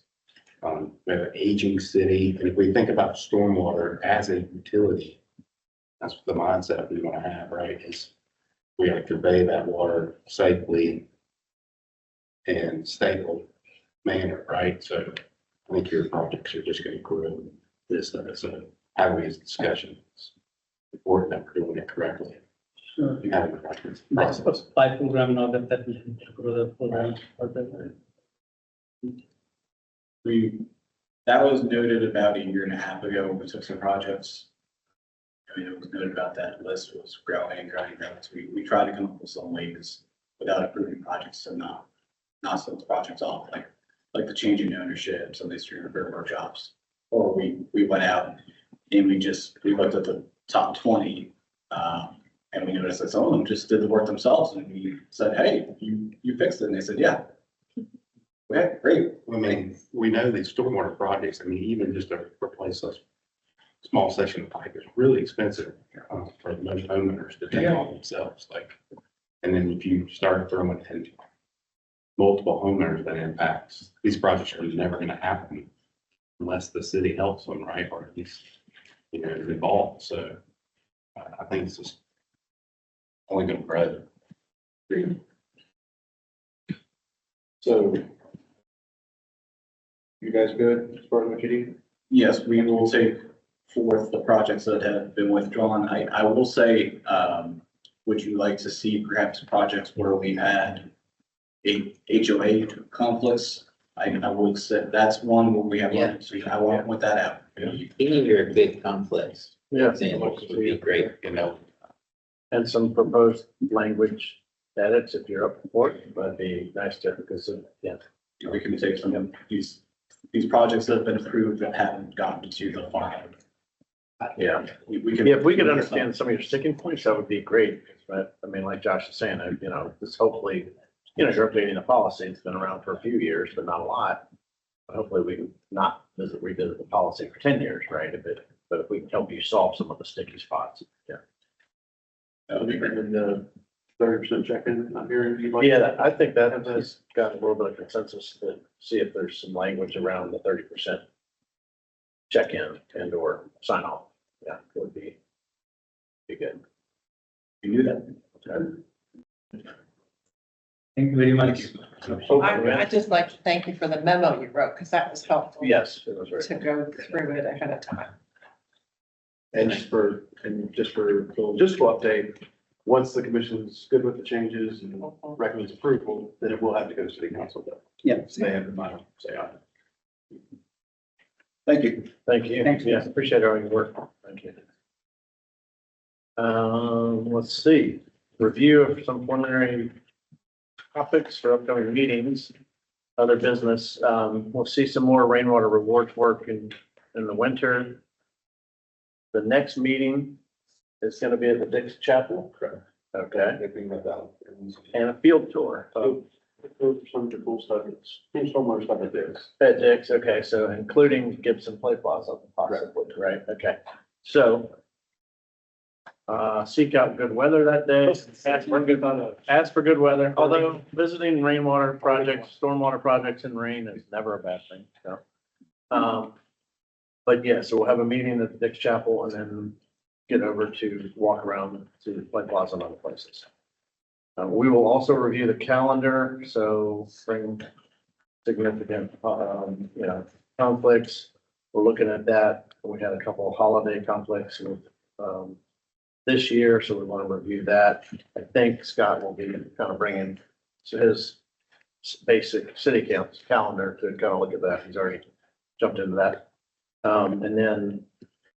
we have an aging city. And if we think about stormwater as a utility, that's the mindset we want to have, right? Is we have to convey that water safely and stable manner, right? So I think your projects are just going to grow this, so having these discussions, it's important that we're doing it correctly. Sure. You have the right I suppose by program now that we should grow the program further. That was noted about 1.5 years ago when we took some projects. It was noted about that list was growing and growing. So we tried to come up with some ways without approving projects to not sell the projects off, like the change in ownership, some of these repair workshops. Or we went out and we looked at the top 20, and we noticed that some of them just did the work themselves, and we said, hey, you fixed it, and they said, yeah. Yeah, great. I mean, we know these stormwater projects, even just to replace a small section of pipe is really expensive for most homeowners to take on themselves, and then if you start throwing in multiple homeowners that impacts, these projects are never gonna happen unless the city helps them, right, or at least, involved, so I think it's just only gonna grow. So you guys good as far as what you need? Yes, we will take forth the projects that have been withdrawn. I will say, would you like to see perhaps projects where we had HOA conflicts? I would say that's one where we have, so I won't point that out. Any of your big conflicts, Yeah. examples would be great. And some proposed language edits if you're up for it, but it'd be nice to, because We can take some of these projects that have been approved that haven't gotten to the final. yeah. We can. Yeah, if we could understand some of your sticking points, that would be great. But like Josh is saying, this hopefully, you're updating the policy. It's been around for a few years, but not a lot. But hopefully we can not revisit the policy for 10 years, right? But if we can help you solve some of the sticky spots, yeah. That would be great. And the 30% check-in, I'm hearing you like. Yeah, I think that has got a little bit of consensus to see if there's some language around the 30% check-in and or sign off. Yeah, it would be good. You knew that. Okay. Thank you very much. Hopefully, just like to thank you for the memo you wrote, because that was helpful. yes, it was very. To go through it ahead of time. And just for update, once the commission's good with the changes and recommends approval, then it will have to go to city council. Yeah. So they have the final say on it. Thank you. Thank you. Thanks. Yes, appreciate all your work. Thank you. Let's see, review of some preliminary topics for upcoming meetings. Other business, we'll see some more rainwater rewards work in the winter. The next meeting is gonna be at the Dix Chapel. Correct. Okay, They bring that down. and a field tour. Those are some of the cool stuff, it's somewhere stuff like this. At Dix, okay, so including Gibson Play Plaza possibly, right? Okay, so seek out good weather that day. Ask for good weather, although visiting rainwater projects, stormwater projects in rain is never a bad thing, so. But yeah, so we'll have a meeting at the Dix Chapel and then get over to walk around to Play Plaza and other places. We will also review the calendar, so bring significant, conflicts. We're looking at that. We had a couple of holiday conflicts with, this year, so we want to review that. I think Scott will be kind of bringing his basic city council calendar to kind of look at that. He's already jumped into that. And then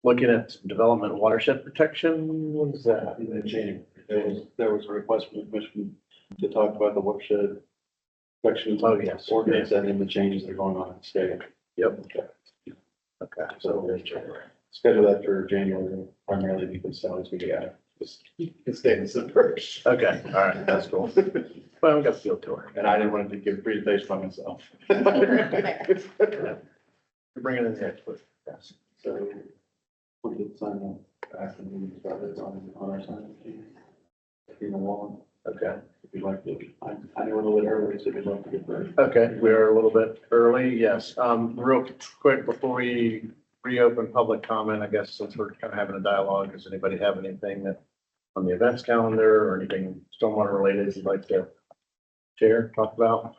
looking at development watershed protection, what is that? There was a request from the commission to talk about the watershed protection. Oh, yes. Ordinance and then the changes that are going on in the state. Yep. Okay, so schedule that for January primarily because Sally's gonna be out. It's David's first. Okay, all right, that's cool. Well, we got the field tour. And I didn't want to give a presentation by myself. You're bringing in the expert. Yes. So we can sign up after we start it on our sign. If you want, Okay. if you'd like to, I know we're a little bit early, so if you'd like to get there. Okay, we are a little bit early, yes. Real quick, before we reopen public comment, I guess since we're kind of having a dialogue, does anybody have anything that on the events calendar or anything stormwater related you'd like to share, talk about?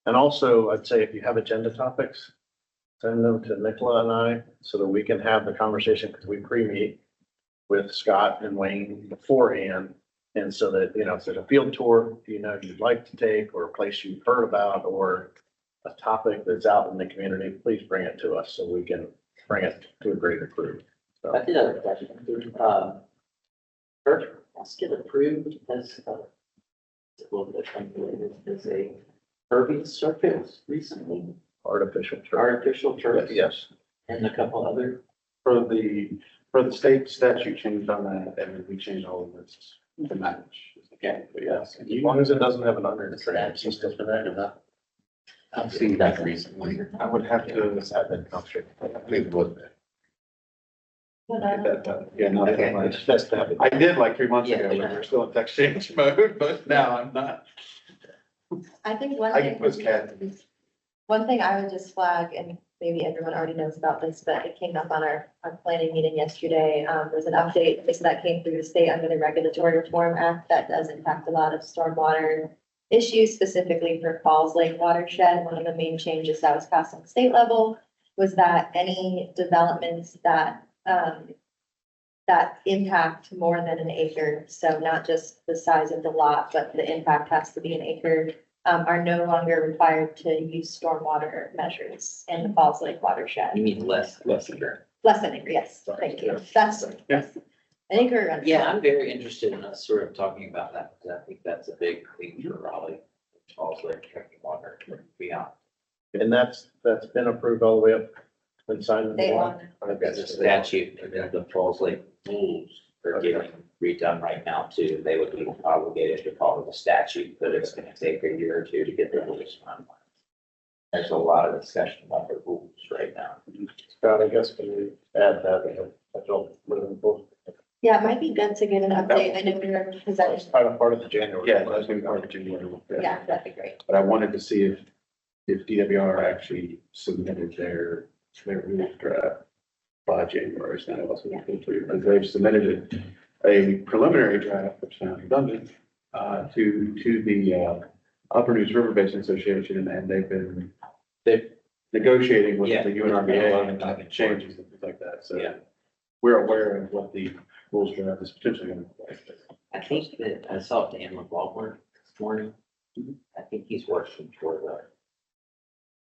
And also, I'd say if you have agenda topics, send them to Nicola and I so that we can have the conversation because we pre-meet with Scott and Wayne beforehand. And so that, if there's a field tour, you'd like to take or a place you've heard about or a topic that's out in the community, please bring it to us so we can bring it to a greater group. So, I did have a question. First, let's get approved as a little bit unrelated as a pervious surface recently, artificial turf. artificial turf. Yes. And a couple other. For the state statute changed on that, and we changed all of this to match. Okay. But yes. As long as it doesn't have an under system for that. I've seen that recently. I would have to It's had that conversation. I believe it was. get that done. Yeah, no, Okay, it's best to have it. I did like 3 months ago, Yeah. when we were still in text change mode, but now I'm not. I think one I can thing. put Kathy. One thing I would just flag, and maybe everyone already knows about this, but it came up on our planning meeting yesterday, was an update, this that came through the state under the Regulatory Reform Act that does impact a lot of stormwater issues, specifically for Falls Lake watershed. One of the main changes that was passed on the state level was that any developments that impact more than an acre, so not just the size of the lot, but the impact has to be an acre, are no longer required to use stormwater measures in the Falls Lake watershed. You mean less acre? Less than acre, yes, thank you. That's, yes. An acre. Yeah, I'm very interested in us sort of talking about that, because I think that's a big thing for Raleigh. Falls Lake drinking water beyond. And that's been approved all the way up and signed. They want. There's a statute, and then the Falls Lake rules are getting redone right now too. They would be obligated to follow the statute, but it's gonna take a year or two to get the rules finalized. There's a lot of discussion about the rules right now. Scott, I guess, can we add that? I don't, Yeah, it might be good to get an update. I know we were It's presenting. part of the January. Yeah, that's gonna be part of January. Yeah, that'd be great. But I wanted to see if DWR actually submitted their rule draft by January, so that wasn't complete. But they've submitted a preliminary draft, which sounds redundant, to the Upper News River Basin Association, and they've negotiating with Yeah. the UNRVA and changes and things like that, so. Yeah. We're aware of what the rules draft is potentially gonna be. I think that I saw Dan McLaughlin this morning. I think he's working for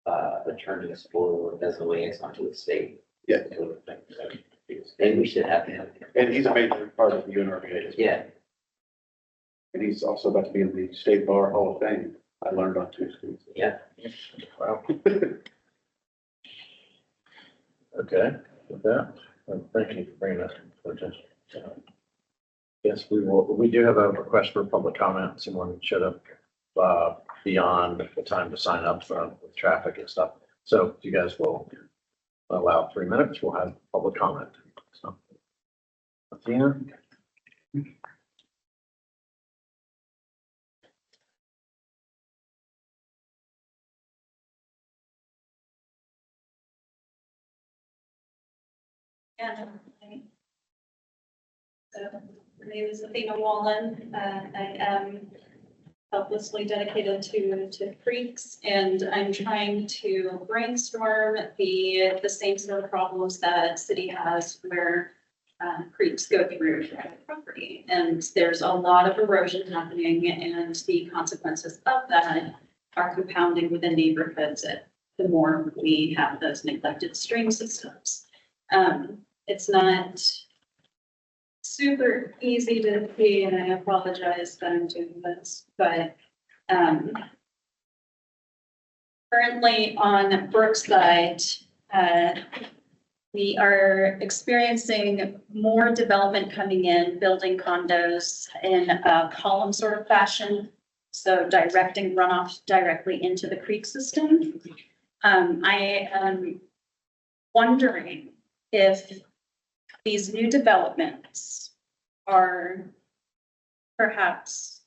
the attorneys for, as a liaison to the state. Yeah. Maybe we should have him. And he's a major part of the UNRVA as well. Yeah, And he's also about to be in the State Bar Hall of Fame. I learned on Tuesday. yeah. Wow. Okay, with that, thank you for bringing that to our attention. Yes, we do have a request for public comment. Someone showed up beyond the time to sign up with traffic and stuff. So if you guys will allow 3 minutes, we'll have public comment. So, Athena? Yeah. So, my name is Athena Wallen. I am helplessly dedicated to creeks, and I'm trying to brainstorm the same sort of problems that city has where creeks go through private property. And there's a lot of erosion happening, and the consequences of that are compounding within neighborhoods the more we have those neglected stream systems. It's not super easy to see, and I apologize that I'm doing this, but currently on Brookside, we are experiencing more development coming in, building condos in a column sort of fashion, so directing runoff directly into the creek system. I am wondering if these new developments are perhaps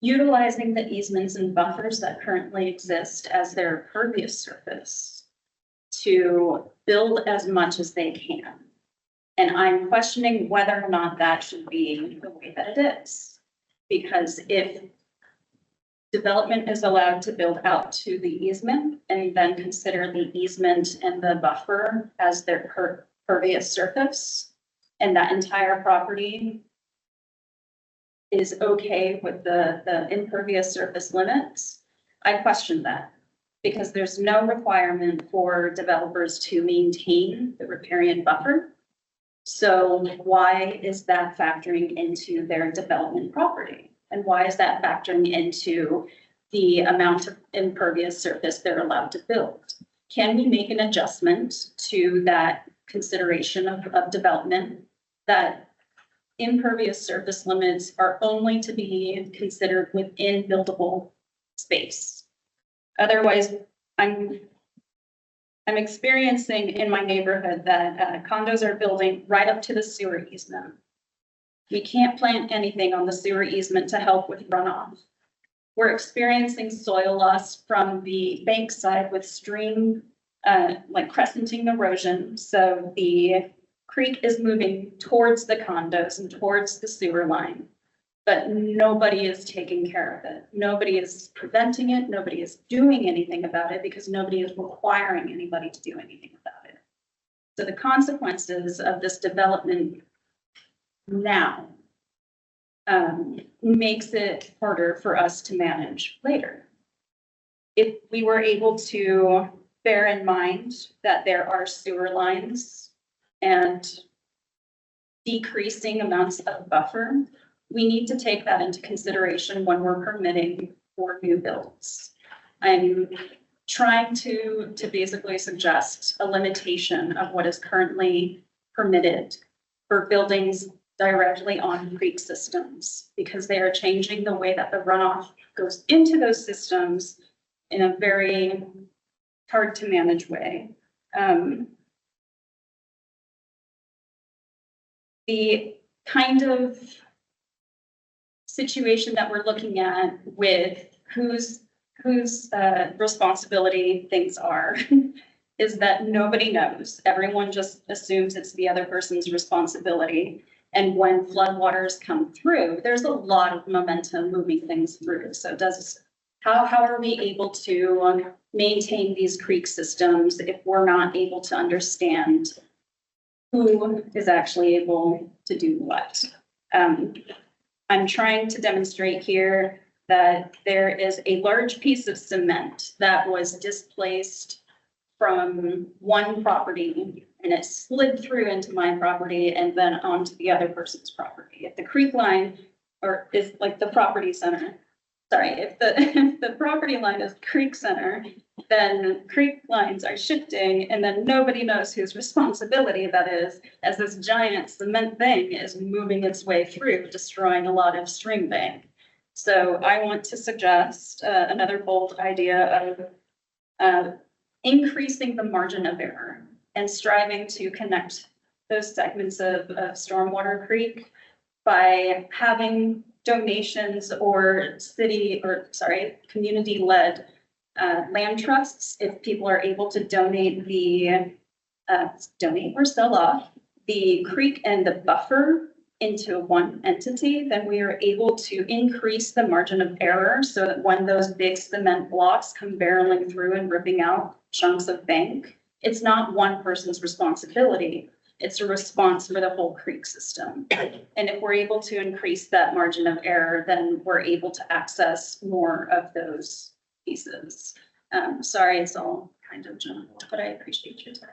utilizing the easements and buffers that currently exist as their pervious surface to build as much as they can. And I'm questioning whether or not that should be the way that it is. Because if development is allowed to build out to the easement and then consider the easement and the buffer as their pervious surface, and that entire property is okay with the impervious surface limits, I question that, because there's no requirement for developers to maintain the riparian buffer. So why is that factoring into their development property? And why is that factoring into the amount of impervious surface they're allowed to build? Can we make an adjustment to that consideration of development, that impervious surface limits are only to be considered within buildable space? Otherwise, I'm experiencing in my neighborhood that condos are building right up to the sewer easement. We can't plant anything on the sewer easement to help with runoff. We're experiencing soil loss from the bank side with stream, like crescenting erosion. So the creek is moving towards the condos and towards the sewer line, but nobody is taking care of it. Nobody is preventing it. Nobody is doing anything about it because nobody is requiring anybody to do anything about it. So the consequences of this development now makes it harder for us to manage later. If we were able to bear in mind that there are sewer lines and decreasing amounts of buffer, we need to take that into consideration when we're permitting for new builds. I'm trying to basically suggest a limitation of what is currently permitted for buildings directly on creek systems, because they are changing the way that the runoff goes into those systems in a very hard to manage way. The kind of situation that we're looking at with whose responsibility things are is that nobody knows. Everyone just assumes it's the other person's responsibility. And when floodwaters come through, there's a lot of momentum moving things through. So how are we able to maintain these creek systems if we're not able to understand who is actually able to do what? I'm trying to demonstrate here that there is a large piece of cement that was displaced from one property and it slid through into my property and then onto the other person's property. If the creek line or is like the property center, sorry, if the property line is creek center, then creek lines are shifting and then nobody knows whose responsibility that is as this giant cement thing is moving its way through, destroying a lot of stream bank. So I want to suggest another bold idea of increasing the margin of error and striving to connect those segments of Stormwater Creek by having donations or community-led land trusts. If people are able to donate donate or sell off the creek and the buffer into one entity, then we are able to increase the margin of error so that when those big cement blocks come barreling through and ripping out chunks of bank, it's not one person's responsibility. It's a response for the whole creek system. And if we're able to increase that margin of error, then we're able to access more of those pieces. Sorry, it's all kind of general, but I appreciate your time.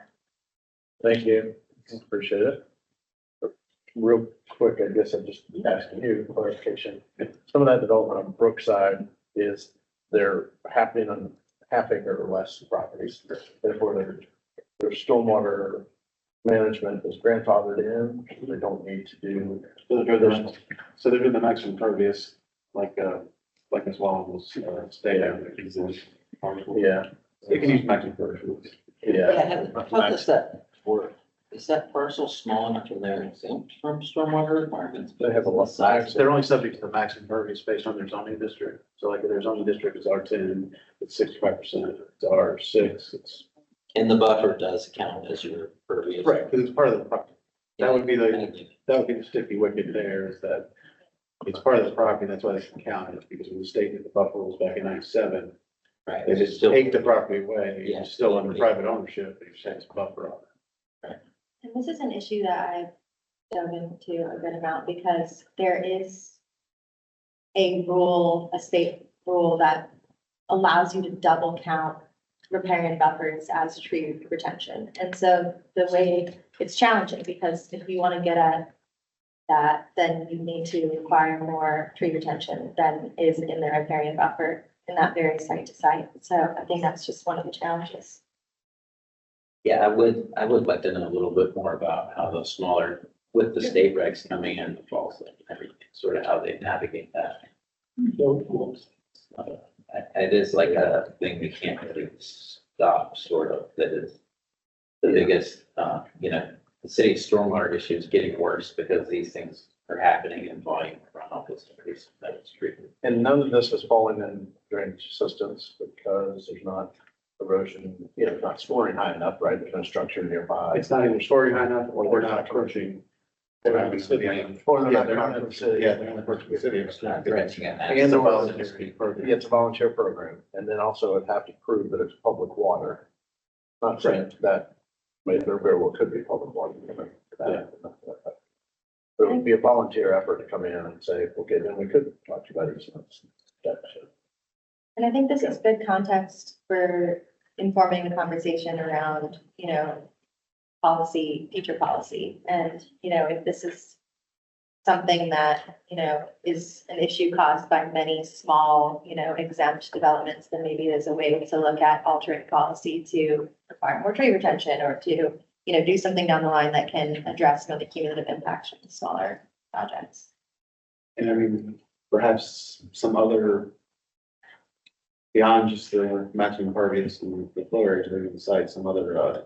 Thank you. Appreciate it. Real quick, I guess I'm just asking you clarification. Some of that development on Brookside is they're happening on half-acre or less properties. Therefore, their stormwater management is grandfathered in. They don't need to do. So they're doing the maximum impervious, like as well as stay down. Yeah. They can use maximum impervious. Yeah. How does that work? Is that parcel small enough and they're exempt from stormwater requirements? They have a lot. They're only subject to the maximum impervious based on their zoning district. So like if their zoning district is R10, it's 65%. It's R6, it's. And the buffer does count as your pervious. Right, because it's part of the property. That would be the sticky wicket there is that it's part of the property. That's why they can count it, because when the state did the buffer rules back in '97, Right. they just take the property away. Yeah. It's still under private ownership, but you say it's a buffer on it. And this is an issue that I've dove into a good amount because there is a state rule that allows you to double count riparian buffers as tree retention. And so the way it's challenging because if you want to get at that, then you need to require more tree retention than is in the riparian buffer and that varies site to site. So I think that's just one of the challenges. Yeah, I would like to know a little bit more about how the smaller, with the state regs coming in, the falls and everything, sort of how they navigate that. It is like a thing we can't really stop, sort of, that is the biggest, the city's stormwater issue is getting worse because these things are happening in volume runoff is increasing that street. And none of this is falling in drainage systems because there's not erosion, not storing high enough, right? There's no structure nearby. It's not even storing high enough or they're not approaching. They're not in the city. Or they're not in the city. Yeah, they're not approaching the city. It's not dredging it. And the voluntary program. Yeah, it's a volunteer program. And then also it'd have to prove that it's public water. Not saying that, maybe there very well could be public water. But it would be a volunteer effort to come in and say, okay, then we could talk to you about these. And I think this is good context for informing the conversation around, policy, future policy. And, if this is something that, is an issue caused by many small, exempt developments, then maybe there's a way to look at alternate policy to require more tree retention or to, do something down the line that can address some of the cumulative impacts from the smaller projects. And I mean, perhaps some other, beyond just the maximum impervious and the flow area, maybe decide some other,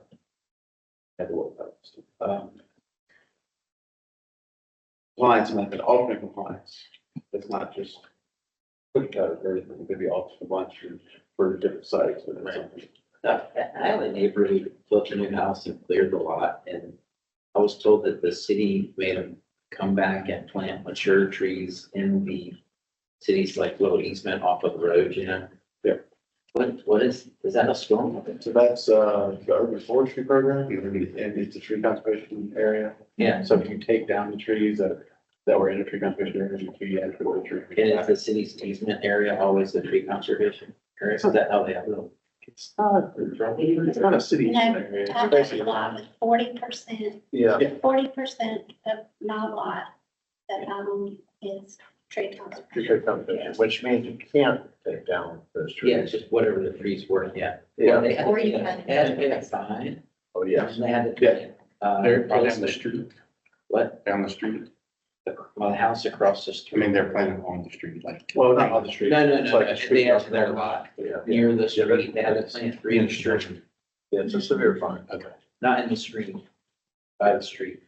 compliance method, alternate compliance. It's not just quick cut or everything. It could be alternate compliance for different sites or something. I have a neighbor who built a new house and cleared the lot, and I was told that the city made him come back and plant mature trees in the city's like little easement off of the road, you know? Yeah. What is that a storm? So that's, the urban forestry program, and it's a tree conservation area. Yeah, So if you take down the trees that were in a tree conservation area, you can add to the tree. and is the city's easement area always the tree conservation area? Is that how they have them? It's not a city No, area. It's I have a basically. lot with 40%, Yeah. 40% of my lot that I own is tree conservation. Tree competition, which means you can't take down those trees. Yeah, it's just whatever the tree's worth, yeah. Yeah. They had Or to you pay can- they had to pay a fine. Oh, yes. And they had to pay, They're probably down the street, what, down the street. well, the house across the I street. mean, they're planning on the street, like. Well, not on the street. No, It's like a street they had across their the lot Yeah. near the street, they had to plant trees in the street, Yeah, it's a severe fine. Okay. not in the street, by the street.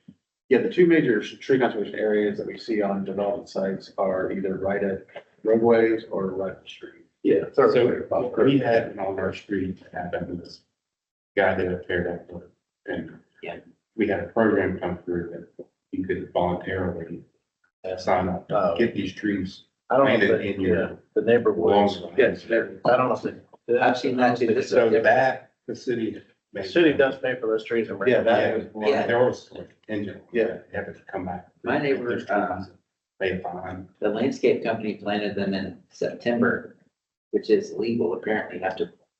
Yeah, the two major tree conservation areas that we see on development sites are either right at roadways or right at the street. Yeah. So we had on our street happened this guy that repaired that wood. And Yeah. we had a program come through that you could voluntarily sign up, Oh. get these trees. I don't know planted if in they, your yeah, the neighbor woods. lawn. Yes, I don't know if they. I've seen that too. So that, the city. The city does pay for those trees and. bring Yeah, them that back. is. Yeah. There was engine. Yeah. They have to come back. My neighbor, There's trees, Pay a fine. The landscape company planted them in September, which is legal, apparently,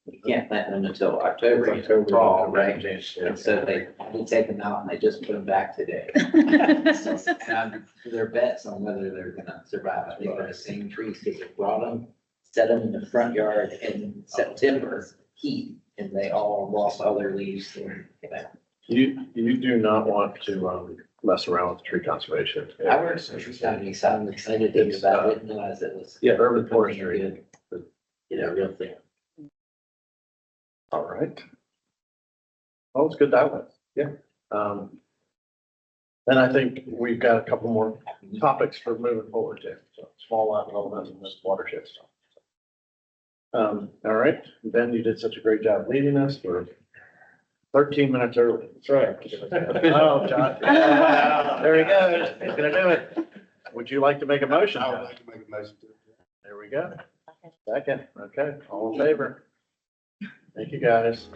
you can't plant them until October, October, fall, right? Yeah. And so they take them out and they just put them back today. And their bets on whether they're gonna survive, I think they're the same trees, because they brought them, set them in the front yard in September, heat, and they all lost all their leaves. And, You do not want to, mess around with tree conservation. I work for tree company, so I'm excited to about it, I didn't realize it was. Yeah, urban forestry. You know, real thing. All right. Well, it's good dialogue. Yeah. Then I think we've got a couple more topics for moving forward too. So small lot development and this watershed stuff. All right, Ben, you did such a great job leading us. We're 13 minutes early. That's right. Oh, John. There he goes. He's gonna do it. Would you like to make a motion? I would like to make a motion to. There we go. Second. Okay, all in favor? Thank you, guys.